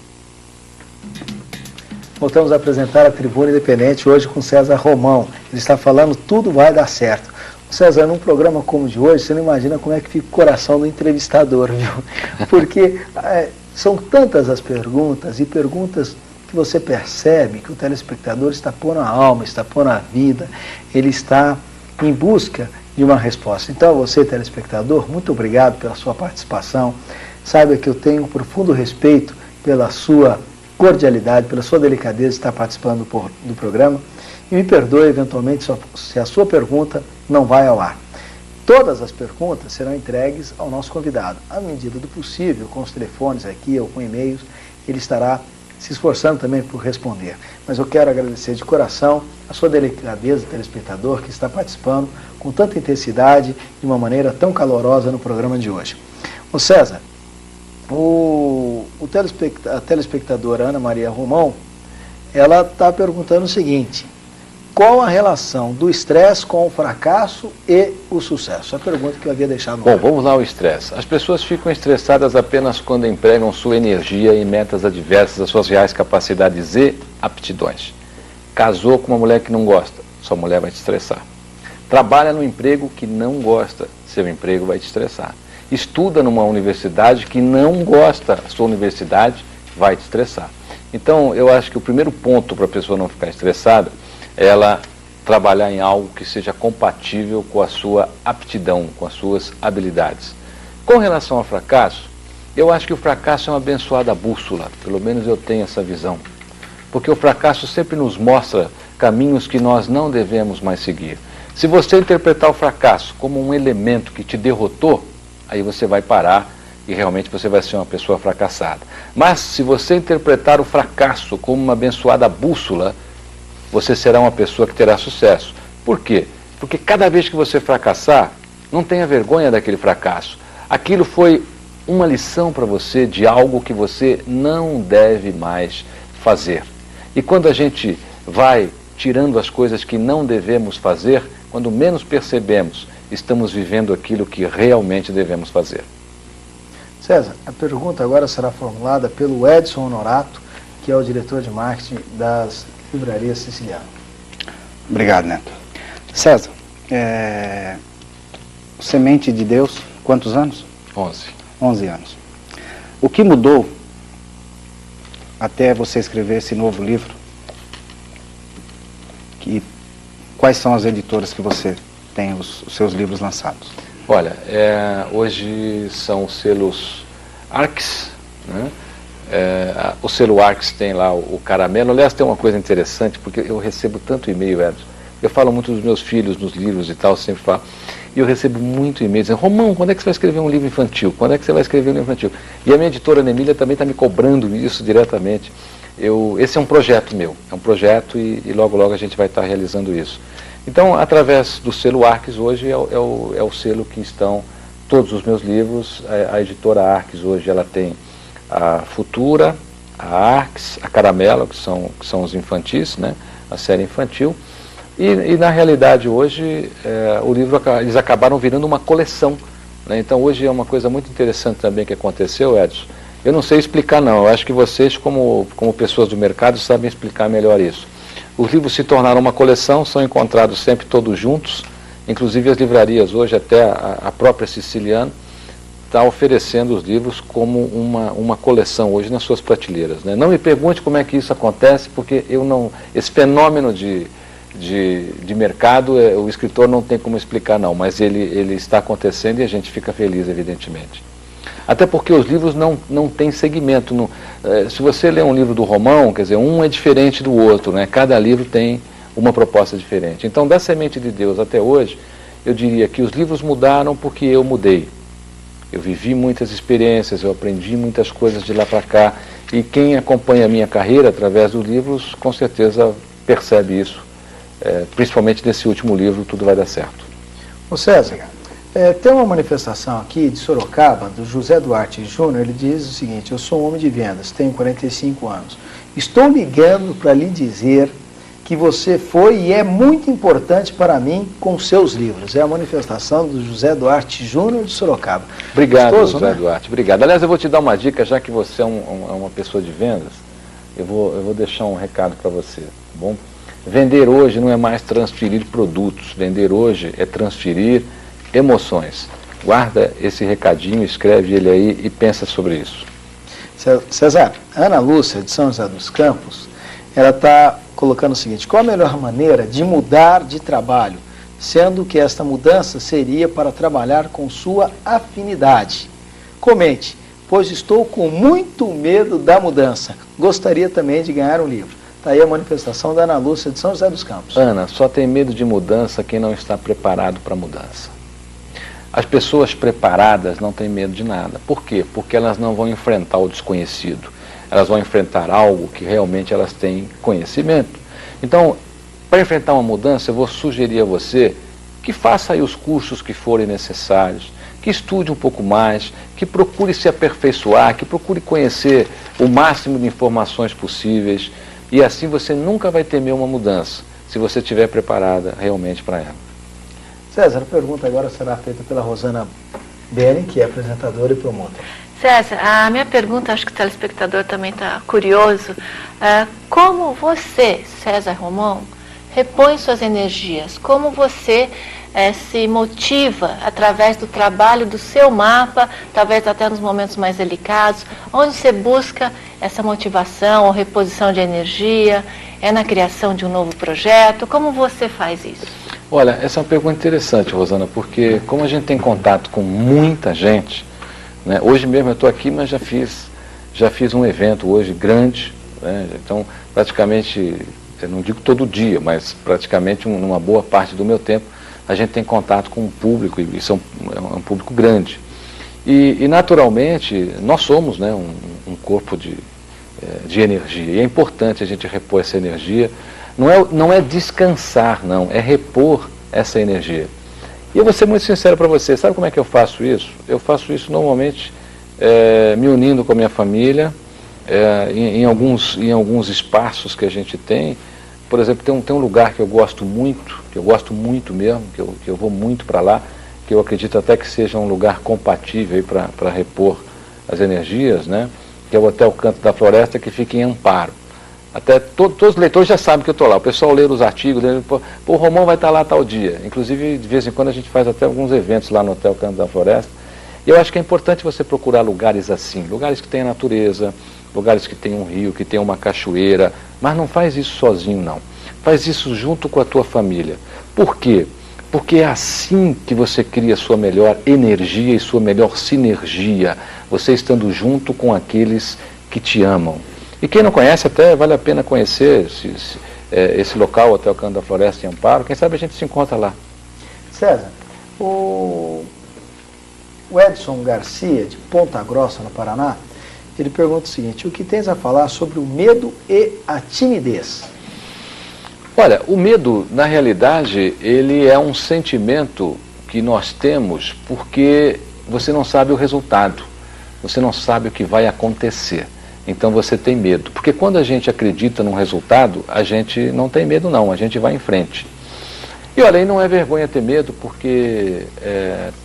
Voltamos a apresentar a Tribuna Independente hoje com César Romão. Ele está falando Tudo Vai Dar Certo. César, num programa como o de hoje, você não imagina como é que fica o coração do entrevistador, viu? Porque são tantas as perguntas, e perguntas que você percebe que o telespectador está pondo a alma, está pondo a vida, ele está em busca de uma resposta. Então, você, telespectador, muito obrigado pela sua participação. Saiba que eu tenho um profundo respeito pela sua cordialidade, pela sua delicadeza de estar participando do programa. E me perdoe, eventualmente, se a sua pergunta não vai ao ar. Todas as perguntas serão entregues ao nosso convidado. À medida do possível, com os telefones aqui ou com e-mails, ele estará se esforçando também por responder. Mas eu quero agradecer de coração a sua delicadeza, telespectador, que está participando com tanta intensidade, de uma maneira tão calorosa no programa de hoje. Ô César, a telespectadora Ana Maria Romão, ela está perguntando o seguinte: qual a relação do estresse com o fracasso e o sucesso? A pergunta que eu havia deixado no ar. Bom, vamos lá ao estresse. As pessoas ficam estressadas apenas quando empregam sua energia em metas adversas às suas reais capacidades e aptidões. Casou com uma mulher que não gosta, sua mulher vai te estressar. Trabalha no emprego que não gosta, seu emprego vai te estressar. Estuda numa universidade que não gosta, a sua universidade vai te estressar. Então, eu acho que o primeiro ponto para a pessoa não ficar estressada é ela trabalhar em algo que seja compatível com a sua aptidão, com as suas habilidades. Com relação ao fracasso, eu acho que o fracasso é uma abençoada bússola, pelo menos eu tenho essa visão. Porque o fracasso sempre nos mostra caminhos que nós não devemos mais seguir. Se você interpretar o fracasso como um elemento que te derrotou, aí você vai parar e realmente você vai ser uma pessoa fracassada. Mas se você interpretar o fracasso como uma abençoada bússola, você será uma pessoa que terá sucesso. Por quê? Porque cada vez que você fracassar, não tenha vergonha daquele fracasso. Aquilo foi uma lição para você de algo que você não deve mais fazer. E quando a gente vai tirando as coisas que não devemos fazer, quando menos percebemos, estamos vivendo aquilo que realmente devemos fazer. César, a pergunta agora será formulada pelo Edson Honorato, que é o diretor de marketing das livrarias Siciliano. Obrigado, Neto. César, Semente de Deus, quantos anos? 11. 11 anos. O que mudou até você escrever esse novo livro? Quais são as editoras que você tem os seus livros lançados? Olha, hoje são os selos Arques, né? O selo Arques tem lá o caramelo. Aliás, tem uma coisa interessante, porque eu recebo tanto e-mail, Edson. Eu falo muito dos meus filhos nos livros e tal, sempre falo. E eu recebo muito e-mail dizendo: Romão, quando é que você vai escrever um livro infantil? Quando é que você vai escrever um livro infantil? E a minha editora, Ana Emília, também está me cobrando isso diretamente. Esse é um projeto meu, é um projeto e logo logo a gente vai estar realizando isso. Então, através do selo Arques, hoje é o selo que estão todos os meus livros. A editora Arques hoje ela tem a Futura, a Arques, a Caramelo, que são os infantis, né? A série infantil. E na realidade hoje o livro, eles acabaram virando uma coleção, né? Então hoje é uma coisa muito interessante também que aconteceu, Edson. Eu não sei explicar não, eu acho que vocês como pessoas do mercado sabem explicar melhor isso. Os livros se tornaram uma coleção, são encontrados sempre todos juntos, inclusive as livrarias hoje, até a própria Siciliano está oferecendo os livros como uma coleção hoje nas suas prateleiras, né? Não me pergunte como é que isso acontece, porque esse fenômeno de mercado, o escritor não tem como explicar não, mas ele está acontecendo e a gente fica feliz, evidentemente. Até porque os livros não têm segmento. Se você lê um livro do Romão, quer dizer, um é diferente do outro, né? Cada livro tem uma proposta diferente. Então, da Semente de Deus até hoje, eu diria que os livros mudaram porque eu mudei. Eu vivi muitas experiências, eu aprendi muitas coisas de lá para cá, e quem acompanha a minha carreira através dos livros, com certeza percebe isso. Principalmente nesse último livro, Tudo Vai Dar Certo. Ô César, tem uma manifestação aqui de Sorocaba, do José Duarte Júnior. Ele diz o seguinte: eu sou um homem de vendas, tenho 45 anos. Estou ligando para lhe dizer que você foi e é muito importante para mim com seus livros. É a manifestação do José Duarte Júnior de Sorocaba. Obrigado, Gostoso, José né? Duarte. Obrigado. Aliás, eu vou te dar uma dica, já que você é uma pessoa de vendas, eu vou deixar um recado para você, tá bom? Vender hoje não é mais transferir produtos, vender hoje é transferir emoções. Guarda esse recadinho, escreve ele aí e pensa sobre isso. César, Ana Lúcia, de São José dos Campos, ela está colocando o seguinte: qual a melhor maneira de mudar de trabalho, sendo que esta mudança seria para trabalhar com sua afinidade? Comente, pois estou com muito medo da mudança. Gostaria também de ganhar um livro. Está aí a manifestação da Ana Lúcia, de São José dos Campos. Ana, só tem medo de mudança quem não está preparado para a mudança. As pessoas preparadas não têm medo de nada. Por quê? Porque elas não vão enfrentar o desconhecido. Elas vão enfrentar algo que realmente elas têm conhecimento. Então, para enfrentar uma mudança, eu vou sugerir a você que faça aí os cursos que forem necessários, que estude um pouco mais, que procure se aperfeiçoar, que procure conhecer o máximo de informações possíveis, e assim você nunca vai temer uma mudança, se você estiver preparada realmente para ela. César, a pergunta agora será feita pela Rosana Beni, que é apresentadora e promotora. César, a minha pergunta, acho que o telespectador também está curioso. Como você, César Romão, repõe suas energias? Como você se motiva através do trabalho do seu mapa, talvez até nos momentos mais delicados? Onde você busca essa motivação ou reposição de energia? É na criação de um novo projeto? Como você faz isso? Olha, essa é uma pergunta interessante, Rosana, porque como a gente tem contato com muita gente, né, hoje mesmo eu estou aqui, mas já fiz um evento hoje grande, né, então praticamente, eu não digo todo dia, mas praticamente numa boa parte do meu tempo, a gente tem contato com o público, e isso é um público grande. E naturalmente, nós somos, né, um corpo de energia, e é importante a gente repor essa energia. Não é descansar, não, é repor essa energia. E eu vou ser muito sincero para você, sabe como é que eu faço isso? Eu faço isso normalmente me unindo com a minha família, em alguns espaços que a gente tem. Por exemplo, tem um lugar que eu gosto muito mesmo, que eu vou muito para lá, que eu acredito até que seja um lugar compatível para repor as energias, né? Que é o Hotel Canto da Floresta, que fica em Amparo. Até todos os leitores já sabem que eu estou lá. O pessoal lê os artigos, o Romão vai estar lá tal dia. Inclusive, de vez em quando, a gente faz até alguns eventos lá no Hotel Canto da Floresta. E eu acho que é importante você procurar lugares assim, lugares que tenham natureza, lugares que tenham um rio, que tenham uma cachoeira. Mas não faz isso sozinho, não. Faz isso junto com a tua família. Por quê? Porque é assim que você cria sua melhor energia e sua melhor sinergia. Você estando junto com aqueles que te amam. E quem não conhece, até vale a pena conhecer esse local, Hotel Canto da Floresta em Amparo. Quem sabe a gente se encontra lá. César, o Edson Garcia, de Ponta Grossa, no Paraná, ele pergunta o seguinte: o que tens a falar sobre o medo e a timidez? Olha, o medo, na realidade, ele é um sentimento que nós temos porque você não sabe o resultado, você não sabe o que vai acontecer. Então você tem medo. Porque quando a gente acredita num resultado, a gente não tem medo não, a gente vai em frente. E olha, aí não é vergonha ter medo, porque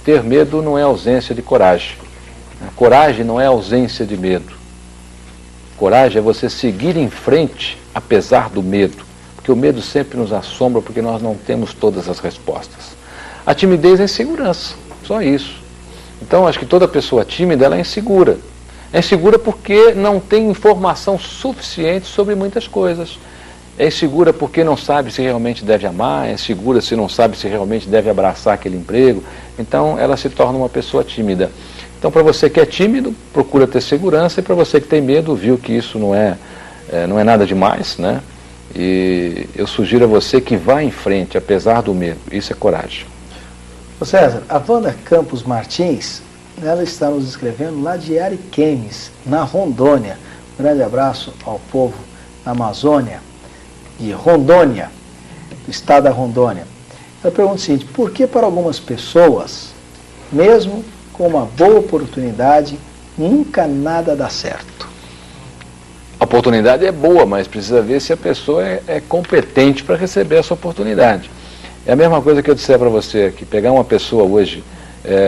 ter medo não é ausência de coragem. Coragem não é ausência de medo. Coragem é você seguir em frente, apesar do medo. Porque o medo sempre nos assombra, porque nós não temos todas as respostas. A timidez é insegurança, só isso. Então, acho que toda pessoa tímida, ela é insegura. É insegura porque não tem informação suficiente sobre muitas coisas. É insegura porque não sabe se realmente deve amar, é insegura se não sabe se realmente deve abraçar aquele emprego. Então, ela se torna uma pessoa tímida. Então, para você que é tímido, procura ter segurança, e para você que tem medo, viu que isso não é nada demais, né? E eu sugiro a você que vá em frente, apesar do medo. Isso é coragem. Ô César, a Wanda Campos Martins, ela está nos escrevendo lá de Ariquemes, na Rondônia. Um grande abraço ao povo da Amazônia, de Rondônia, do estado da Rondônia. Ela pergunta o seguinte: por que para algumas pessoas, mesmo com uma boa oportunidade, nunca nada dá certo? A oportunidade é boa, mas precisa ver se a pessoa é competente para receber essa oportunidade. É a mesma coisa que eu disser para você aqui, pegar uma pessoa hoje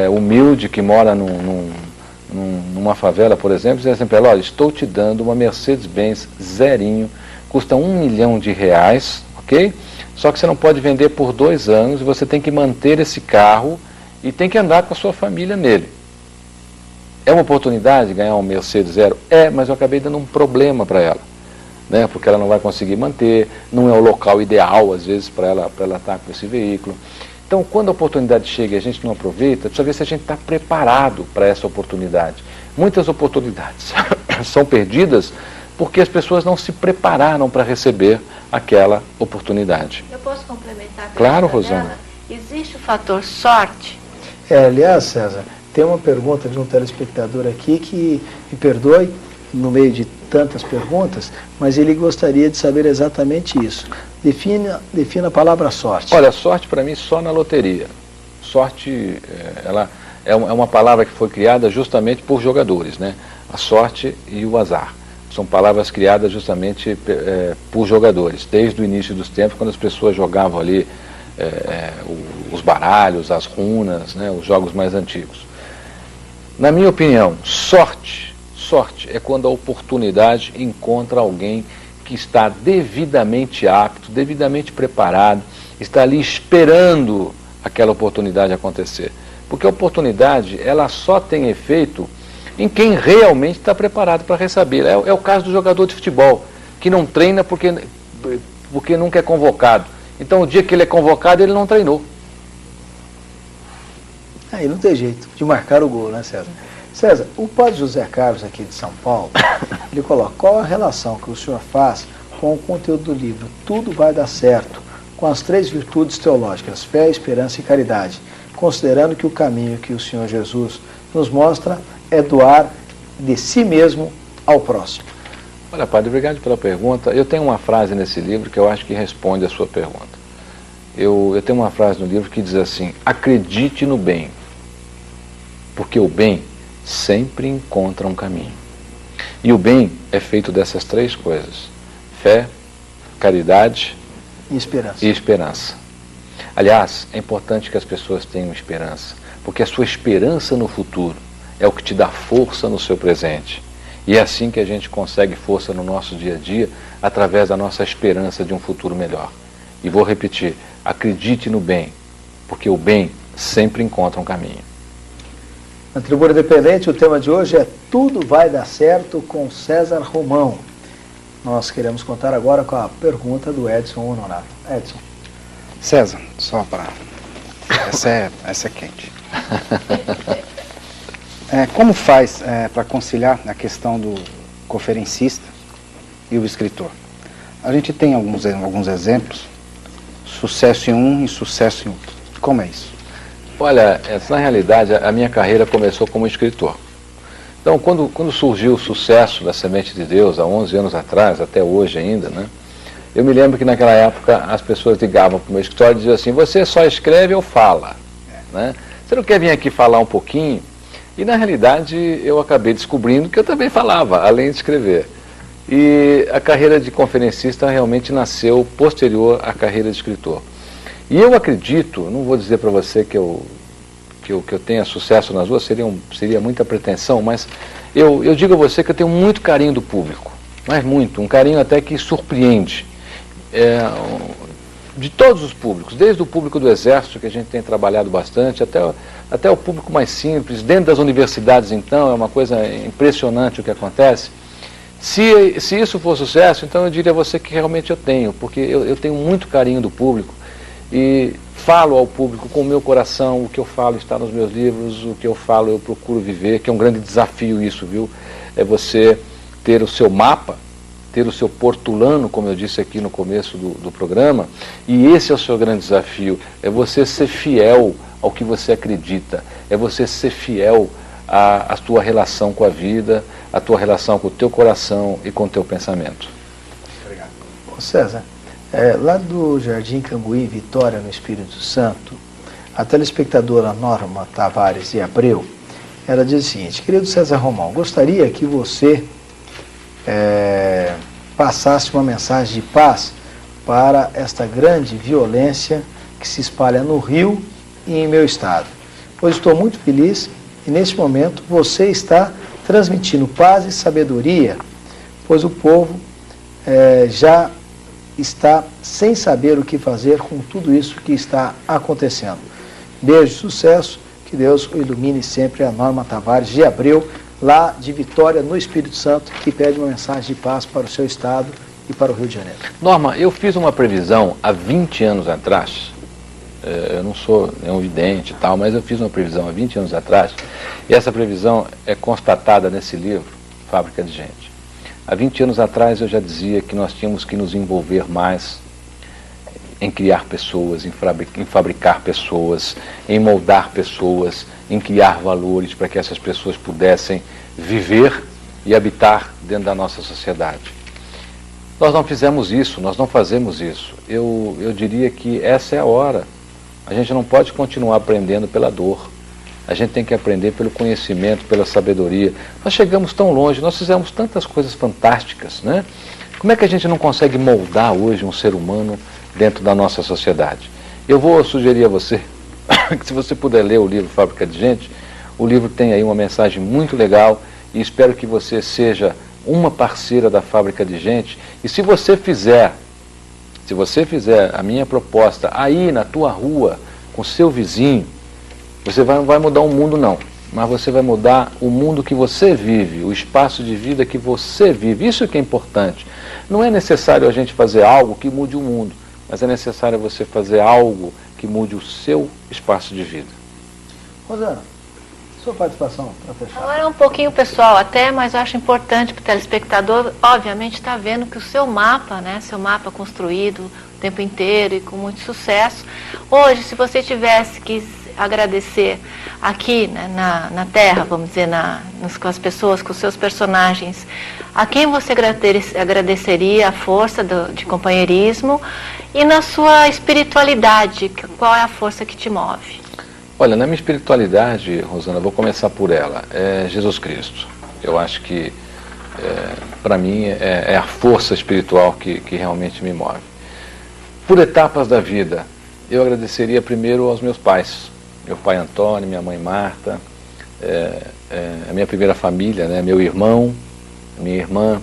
humilde, que mora numa favela, por exemplo, e dizer assim para ela: olha, estou te dando uma Mercedes-Benz zerinho, custa R$1 milhão, ok? Só que você não pode vender por 2 anos, e você tem que manter esse carro e tem que andar com a sua família nele. É uma oportunidade de ganhar um Mercedes zero? É, mas eu acabei dando um problema para ela, né? Porque ela não vai conseguir manter, não é o local ideal, às vezes, para ela estar com esse veículo. Então, quando a oportunidade chega e a gente não aproveita, precisa ver se a gente está preparado para essa oportunidade. Muitas oportunidades são perdidas porque as pessoas não se prepararam para receber aquela oportunidade. Eu posso complementar? Claro, Rosana. Existe o fator sorte? Aliás, César, tem uma pergunta de um telespectador aqui que, me perdoe, no meio de tantas perguntas, mas ele gostaria de saber exatamente isso. Defina a palavra sorte. Olha, sorte para mim só na loteria. Sorte, ela é uma palavra que foi criada justamente por jogadores, né? A sorte e o azar. São palavras criadas justamente por jogadores, desde o início dos tempos, quando as pessoas jogavam ali os baralhos, as runas, né? Os jogos mais antigos. Na minha opinião, sorte é quando a oportunidade encontra alguém que está devidamente apto, devidamente preparado, está ali esperando aquela oportunidade acontecer. Porque a oportunidade, ela só tem efeito em quem realmente está preparado para receber. É o caso do jogador de futebol, que não treina porque nunca é convocado. Então, o dia que ele é convocado, ele não treinou. Aí não tem jeito de marcar o gol, né, César? César, o padre José Carlos, aqui de São Paulo, ele coloca: qual a relação que o senhor faz com o conteúdo do livro Tudo Vai Dar Certo, com as 3 virtudes teológicas, fé, esperança e caridade, considerando que o caminho que o Senhor Jesus nos mostra é doar de si mesmo ao próximo? Olha, padre, obrigado pela pergunta. Eu tenho uma frase nesse livro que eu acho que responde a sua pergunta. Eu tenho uma frase no livro que diz assim: acredite no bem, porque o bem sempre encontra um caminho. E o bem é feito dessas 3 coisas: fé, caridade e esperança. Aliás, é importante que as pessoas tenham esperança, porque a sua esperança no futuro é o que te dá força no seu presente. E é assim que a gente consegue força no nosso dia a dia, através da nossa esperança de um futuro melhor. E vou repetir: acredite no bem, porque o bem sempre encontra um caminho. Na Tribuna Independente, o tema de hoje é Tudo Vai Dar Certo, com César Romão. Nós queremos contar agora com a pergunta do Edson Honorato. Edson. César, só para... Essa é quente. Como faz para conciliar a questão do conferencista e o escritor. A gente tem alguns exemplos, sucesso em um e sucesso em outro. Como é isso? Olha, na realidade, a minha carreira começou como escritor. Então, quando surgiu o sucesso da Semente de Deus, há 11 anos atrás, até hoje ainda, né? Eu me lembro que naquela época as pessoas ligavam para o meu escritório e diziam assim, você só escreve ou fala, né? Você não quer vir aqui falar um pouquinho? E na realidade eu acabei descobrindo que eu também falava, além de escrever. E a carreira de conferencista realmente nasceu posterior à carreira de escritor. E eu acredito, não vou dizer para você que eu tenha sucesso nas duas, seria muita pretensão, mas eu digo a você que eu tenho muito carinho do público, mas muito, um carinho até que surpreende. De todos os públicos, desde o público do Exército, que a gente tem trabalhado bastante, até o público mais simples, dentro das universidades então, é uma coisa impressionante o que acontece. Se isso for sucesso, então eu diria a você que realmente eu tenho, porque eu tenho muito carinho do público e falo ao público com o meu coração, o que eu falo está nos meus livros, o que eu falo eu procuro viver, que é um grande desafio isso, viu? É você ter o seu mapa, ter o seu portulano, como eu disse aqui no começo do programa, e esse é o seu grande desafio, é você ser fiel ao que você acredita, é você ser fiel à tua relação com a vida, à tua relação com o teu coração e com o teu pensamento. Obrigado. Ô César, lá do Jardim Cambuí, Vitória, no Espírito Santo, a telespectadora Norma Tavares de Abreu, ela diz o seguinte, querido César Romão, gostaria que você passasse uma mensagem de paz para esta grande violência que se espalha no Rio e em meu estado. Pois estou muito feliz e neste momento você está transmitindo paz e sabedoria, pois o povo já está sem saber o que fazer com tudo isso que está acontecendo. Beijo, sucesso, que Deus o ilumine sempre. A Norma Tavares de Abreu, lá de Vitória, no Espírito Santo, que pede uma mensagem de paz para o seu estado e para o Rio de Janeiro. Norma, eu fiz uma previsão há 20 anos atrás, eu não sou nenhum vidente e tal, mas eu fiz uma previsão há 20 anos atrás, e essa previsão é constatada nesse livro, Fábrica de Gente. Há 20 anos atrás eu já dizia que nós tínhamos que nos envolver mais em criar pessoas, em fabricar pessoas, em moldar pessoas, em criar valores para que essas pessoas pudessem viver e habitar dentro da nossa sociedade. Nós não fizemos isso, nós não fazemos isso. Eu diria que essa é a hora. A gente não pode continuar aprendendo pela dor. A gente tem que aprender pelo conhecimento, pela sabedoria. Nós chegamos tão longe, nós fizemos tantas coisas fantásticas, né? Como é que a gente não consegue moldar hoje um ser humano dentro da nossa sociedade? Eu vou sugerir a você que se você puder ler o livro Fábrica de Gente, o livro tem aí uma mensagem muito legal e espero que você seja uma parceira da Fábrica de Gente. E se você fizer a minha proposta aí na tua rua, com seu vizinho, você não vai mudar o mundo não, mas você vai mudar o mundo que você vive, o espaço de vida que você vive. Isso que é importante. Não é necessário a gente fazer algo que mude o mundo, mas é necessário você fazer algo que mude o seu espaço de vida. Rosana, sua participação para fechar. Agora é um pouquinho pessoal até, mas eu acho importante para o telespectador, obviamente, estar vendo que o seu mapa, né, seu mapa construído o tempo inteiro e com muito sucesso, hoje, se você tivesse que agradecer aqui, né, na Terra, vamos dizer, com as pessoas, com os seus personagens, a quem você agradeceria a força de companheirismo e na sua espiritualidade, qual é a força que te move? Olha, na minha espiritualidade, Rosana, vou começar por ela, é Jesus Cristo. Eu acho que, para mim, é a força espiritual que realmente me move. Por etapas da vida, eu agradeceria primeiro aos meus pais. Meu pai Antônio, minha mãe Marta, a minha primeira família, né, meu irmão, minha irmã.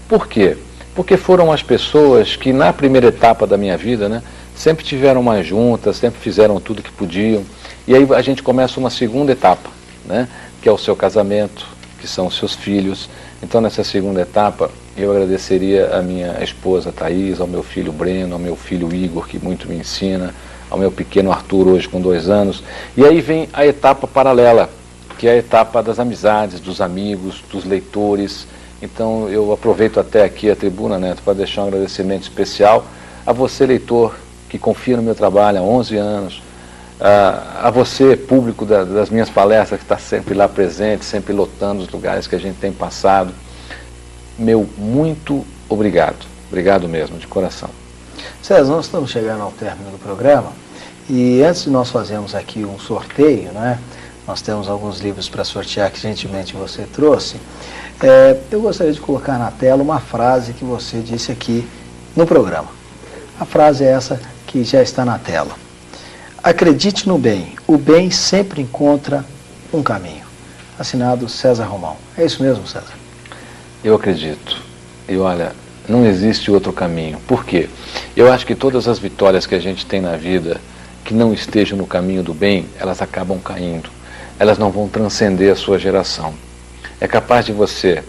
Por quê? Porque foram as pessoas que na primeira etapa da minha vida, né, sempre tiveram mais juntas, sempre fizeram tudo que podiam. E aí a gente começa uma segunda etapa, né, que é o seu casamento, que são os seus filhos. Então nessa segunda etapa eu agradeceria a minha esposa Thaís, ao meu filho Breno, ao meu filho Igor, que muito me ensina, ao meu pequeno Arthur, hoje com 2 anos. E aí vem a etapa paralela, que é a etapa das amizades, dos amigos, dos leitores, Então eu aproveito até aqui a tribuna, Neto, para deixar um agradecimento especial a você, leitor, que confia no meu trabalho há 11 anos, a você, público das minhas palestras, que está sempre lá presente, sempre lotando os lugares que a gente tem passado. Meu muito obrigado. Obrigado mesmo, de coração. César, nós estamos chegando ao término do programa e antes de nós fazermos aqui um sorteio, né? Nós temos alguns livros para sortear que gentilmente você trouxe. Eu gostaria de colocar na tela uma frase que você disse aqui no programa. A frase é essa que já está na tela. Acredite no bem, o bem sempre encontra um caminho. Assinado César Romão. É isso mesmo, César? Eu acredito. E olha, não existe outro caminho. Por quê? Eu acho que todas as vitórias que a gente tem na vida, que não estejam no caminho do bem, elas acabam caindo. Elas não vão transcender a sua geração. É capaz de você,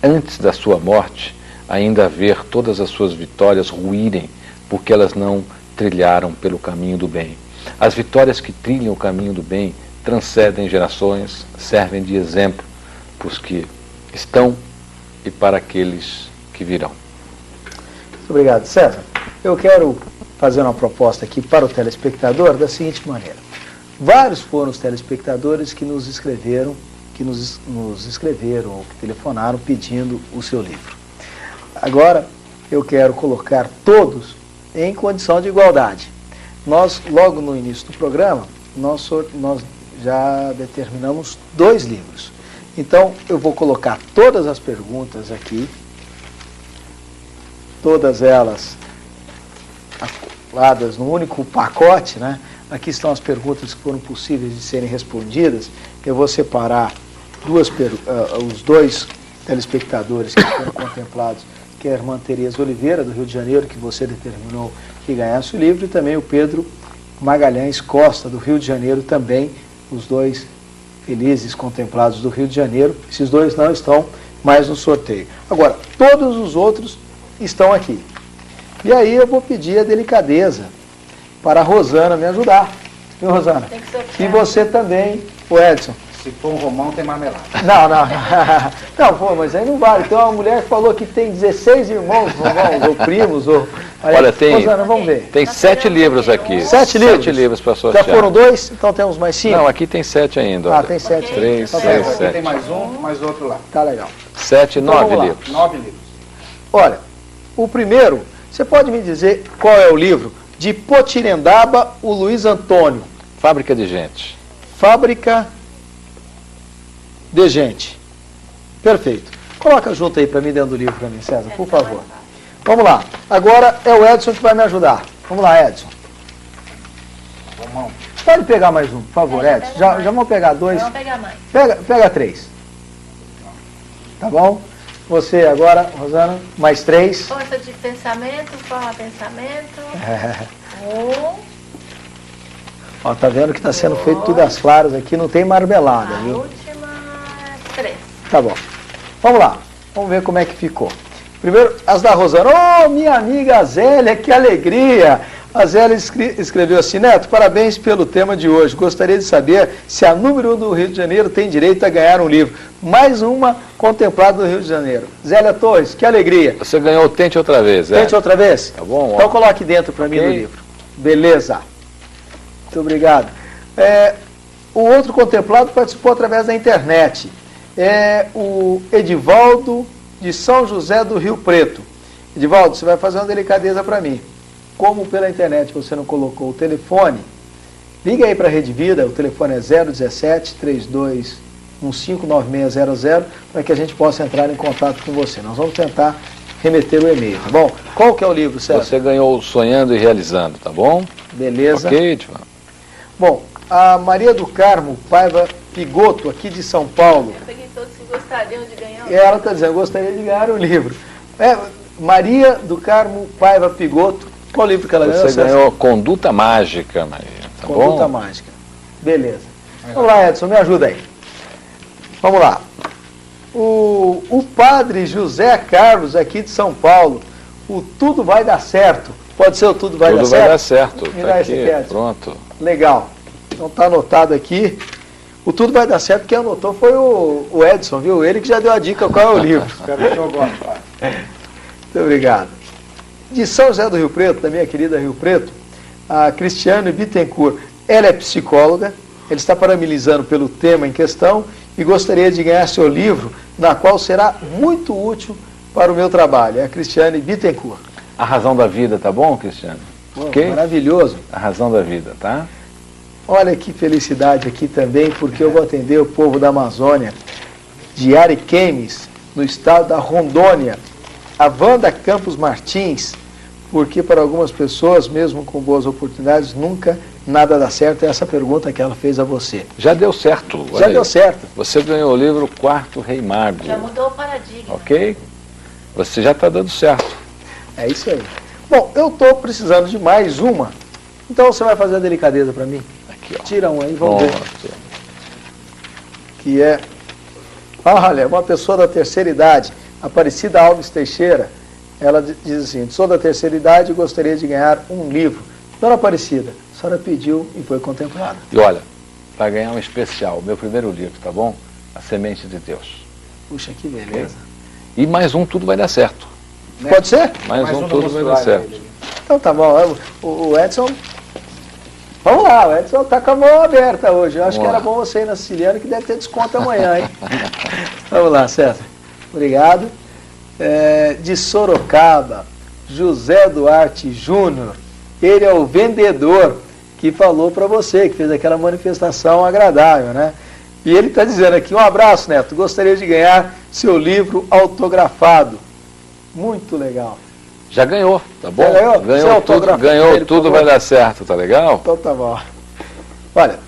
antes da sua morte, ainda ver todas as suas vitórias ruírem, porque elas não trilharam pelo caminho do bem. As vitórias que trilham o caminho do bem transcendem gerações, servem de exemplo para os que estão e para aqueles que virão. Muito obrigado, César. Eu quero fazer uma proposta aqui para o telespectador da seguinte maneira. Vários foram os telespectadores que nos escreveram, ou que telefonaram pedindo o seu livro. Agora, eu quero colocar todos em condição de igualdade. Nós, logo no início do programa, nós já determinamos 2 livros. Então, eu vou colocar todas as perguntas aqui, todas elas acopladas num único pacote, né? Aqui estão as perguntas que foram possíveis de serem respondidas. Eu vou separar os 2 telespectadores que foram contemplados, que é a irmã Tereza Oliveira, do Rio de Janeiro, que você determinou que ganhasse o livro, e também o Pedro Magalhães Costa, do Rio de Janeiro, também os 2 felizes contemplados do Rio de Janeiro. Esses 2 não estão mais no sorteio. Agora, todos os outros estão aqui. E aí eu vou pedir a delicadeza para a Rosana me ajudar. Viu, Rosana? Tem que sortear. E você também, o Edson. Se for um romão, tem marmelada. Não, pô, mas aí não vale. Tem uma mulher que falou que tem 16 irmãos, ou primos, ou... Olha, tem, Rosana, vamos ver. Tem 7 livros aqui. 7 livros? 7 livros para sortear. Já foram 2? Então temos mais 5? Não, aqui tem 7 ainda. Ah, Olha. tem 7. 3, Então, 6, Aqui 7. tem mais um, mais outro lá. Tá legal. 7, Então, 9 vamos lá. livros. 9 livros. Olha, o primeiro, você pode me dizer qual é o livro? De Potirendaba, o Luiz Antônio. Fábrica de Gente. Fábrica de Gente. Perfeito. Coloca junto aí para mim, dentro do livro para mim, César, por favor. Vamos lá. Agora é o Edson que vai me ajudar. Vamos lá, Edson. Romão. Pode pegar mais um, por favor, É, Edson. pega Já mais. vamos pegar 2. Vamos pegar mais. Pega 3. Tá bom? Você agora, Rosana, mais 3. Força de pensamento, forma pensamento. Ó, tá vendo que está sendo feito tudo às claras aqui, não tem marmelada, A viu? última, 3. Tá bom. Vamos lá. Vamos ver como é que ficou. Primeiro, as da Rosana. Oh, minha amiga Zélia, que alegria! A Zélia escreveu assim: Neto, parabéns pelo tema de hoje. Gostaria de saber se a número 1 do Rio de Janeiro tem direito a ganhar um livro. Mais uma contemplada do Rio de Janeiro. Zélia Torres, que alegria. Você ganhou o Tente Outra Vez, Tente outra vez? Tá bom? Então coloque dentro para mim do livro. Beleza. Muito obrigado. O outro contemplado participou através da internet. É o Edivaldo de São José do Rio Preto. Edivaldo, você vai fazer uma delicadeza para mim. Como pela internet você não colocou o telefone, liga aí para a Rede Vida, o telefone é 017-3215-9600, para que a gente possa entrar em contato com você. Nós vamos tentar remeter o e-mail, tá bom? Qual que é o livro, César? Você ganhou o Sonhando e Realizando, tá bom? Beleza. Ok, Edvan? Bom, a Maria do Carmo Paiva Pigoto, aqui de São Paulo, Eu peguei todos que gostariam de ganhar. ela está dizendo, eu gostaria de ganhar um livro. Maria do Carmo Paiva Pigoto, qual livro que ela ganhou? Você ganhou Conduta Mágica, Maria, tá Conduta bom? Mágica. Beleza. Vamos lá, Edson, me ajuda aí. Vamos lá. O padre José Carlos, aqui de São Paulo, o Tudo Vai Dar Certo. Pode ser o Tudo Vai Dar Tudo Certo? vai dar certo. Me Tá dá esse aqui, aqui, Edson. pronto. Legal. Então está anotado aqui. O Tudo Vai Dar Certo, quem anotou foi o Edson, viu? Ele que já deu a dica qual é o livro. Espero que eu goste, pai. Muito obrigado. De São José do Rio Preto, da minha querida Rio Preto, a Cristiane Bittencourt. Ela é psicóloga, ele está parabenizando pelo tema em questão e gostaria de ganhar seu livro, na qual será muito útil para o meu trabalho. É a Cristiane Bittencourt. A Razão da Vida, tá bom, Cristiano? Ok? Maravilhoso. A Razão da Vida, tá? Olha que felicidade aqui também, porque eu vou atender o povo da Amazônia, de Ariquemes, no estado da Rondônia. A Wanda Campos Martins, porque para algumas pessoas, mesmo com boas oportunidades, nunca nada dá certo. É essa pergunta que ela fez a você. Já deu certo. olha Já aí. deu certo. Você ganhou o livro Quarto Rei Mago. Já mudou o paradigma. Ok? Você já está dando certo. É isso aí. Bom, eu estou precisando de mais uma. Então você vai fazer a delicadeza para mim? Aqui, ó. Tira um aí, vamos ver. Pronto. Que é, olha, uma pessoa da terceira idade, Aparecida Alves Teixeira, ela diz assim: sou da terceira idade e gostaria de ganhar um livro. Dona Aparecida, a senhora pediu e foi contemplada. E olha, vai ganhar um especial, meu primeiro livro, tá bom? A Semente de Deus. Puxa, que beleza. E mais um, Tudo Vai Dar Certo. Pode ser? Mais um, Tudo Vai Dar Certo. Então tá bom. O Edson, vamos lá, o Edson tá com a mão aberta hoje. Eu acho que Vamos era lá. bom você ir na Siciliana, que deve ter desconto amanhã, hein? Vamos lá, César. Obrigado. De Sorocaba, José Duarte Júnior. Ele é o vendedor que falou para você, que fez aquela manifestação agradável, né? E ele está dizendo aqui: um abraço, Neto, gostaria de ganhar seu livro autografado. Muito legal. Já ganhou, tá bom? Já ganhou? Você Ganhou tudo, autografa ganhou ele, por tudo favor? vai dar certo, tá legal? Então tá bom. Olha,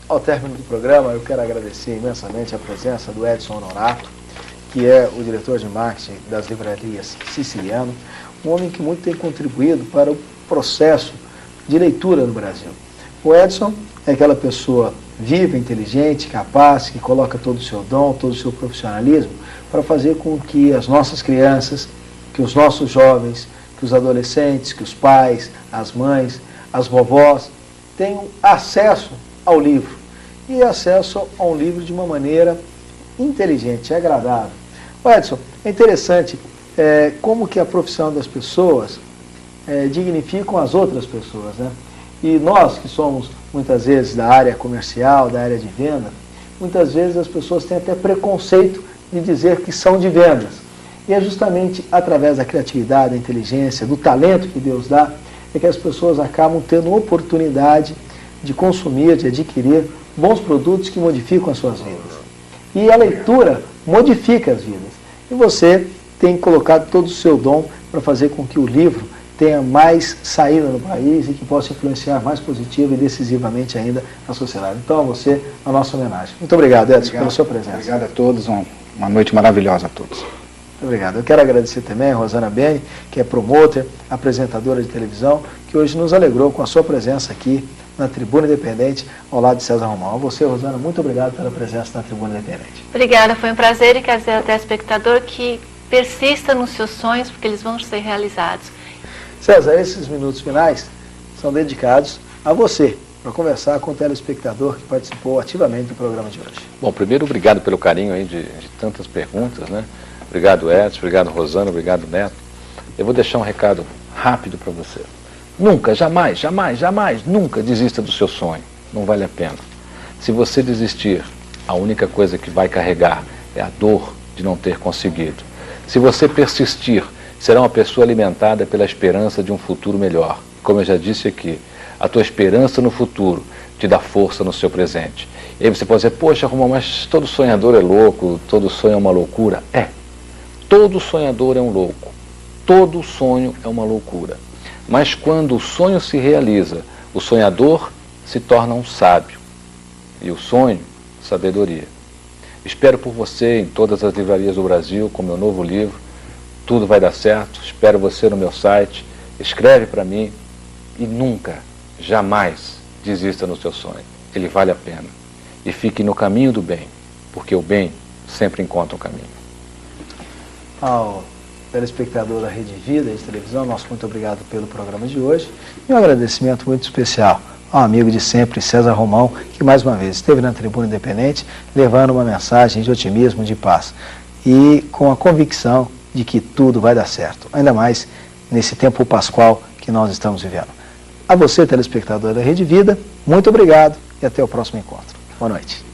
ao término do programa, eu quero agradecer imensamente a presença do Edson Honorato, que é o diretor de marketing das livrarias Siciliano, um homem que muito tem contribuído para o processo de leitura no Brasil. O Edson é aquela pessoa viva, inteligente, capaz, que coloca todo o seu dom, todo o seu profissionalismo para fazer com que as nossas crianças, que os nossos jovens, que os adolescentes, que os pais, as mães, as vovós tenham acesso ao livro. E acesso a um livro de uma maneira inteligente, agradável. Edson, é interessante como que a profissão das pessoas dignificam as outras pessoas, né? E nós que somos muitas vezes da área comercial, da área de venda, muitas vezes as pessoas têm até preconceito de dizer que são de vendas. E é justamente através da criatividade, da inteligência, do talento que Deus dá, é que as pessoas acabam tendo oportunidade de consumir, de adquirir bons produtos que modificam as suas vidas. E a leitura modifica as vidas. E você tem colocado todo o seu dom para fazer com que o livro tenha mais saída no país e que possa influenciar mais positiva e decisivamente ainda a sociedade. Então, a você, a nossa homenagem. Muito obrigado, Edson, pela sua presença. Obrigado a todos, uma noite maravilhosa a todos. Muito obrigado. Eu quero agradecer também a Rosana Beni, que é promoter, apresentadora de televisão, que hoje nos alegrou com a sua presença aqui na Tribuna Independente, ao lado de César Romão. A você, Rosana, muito obrigado pela presença na Tribuna Independente. Obrigada, foi um prazer e quero dizer ao telespectador que persista nos seus sonhos, porque eles vão ser realizados. César, esses minutos finais são dedicados a você, para conversar com o telespectador que participou ativamente do programa de hoje. Bom, primeiro, obrigado pelo carinho aí de tantas perguntas, né? Obrigado, Edson, obrigado, Rosana, obrigado, Neto. Eu vou deixar um recado rápido para você. Nunca, jamais, jamais, jamais, nunca desista do seu sonho. Não vale a pena. Se você desistir, a única coisa que vai carregar é a dor de não ter conseguido. Se você persistir, será uma pessoa alimentada pela esperança de um futuro melhor. Como eu já disse aqui, a tua esperança no futuro te dá força no seu presente. E aí você pode dizer: poxa, Romão, mas todo sonhador é louco, todo sonho é uma loucura. Todo sonhador é um louco. Todo sonho é uma loucura. Mas quando o sonho se realiza, o sonhador se torna um sábio. E o sonho, sabedoria. Espero por você em todas as livrarias do Brasil com meu novo livro. Tudo vai dar certo. Espero você no meu site. Escreve para mim e nunca, jamais desista no seu sonho. Ele vale a pena. E fique no caminho do bem, porque o bem sempre encontra um caminho. Ao telespectador da Rede Vida de televisão, nosso muito obrigado pelo programa de hoje e um agradecimento muito especial ao amigo de sempre, César Romão, que mais uma vez esteve na Tribuna Independente, levando uma mensagem de otimismo, de paz, e com a convicção de que tudo vai dar certo, ainda mais nesse tempo pascual que nós estamos vivendo. A você, telespectador da Rede Vida, muito obrigado e até o próximo encontro. Boa noite.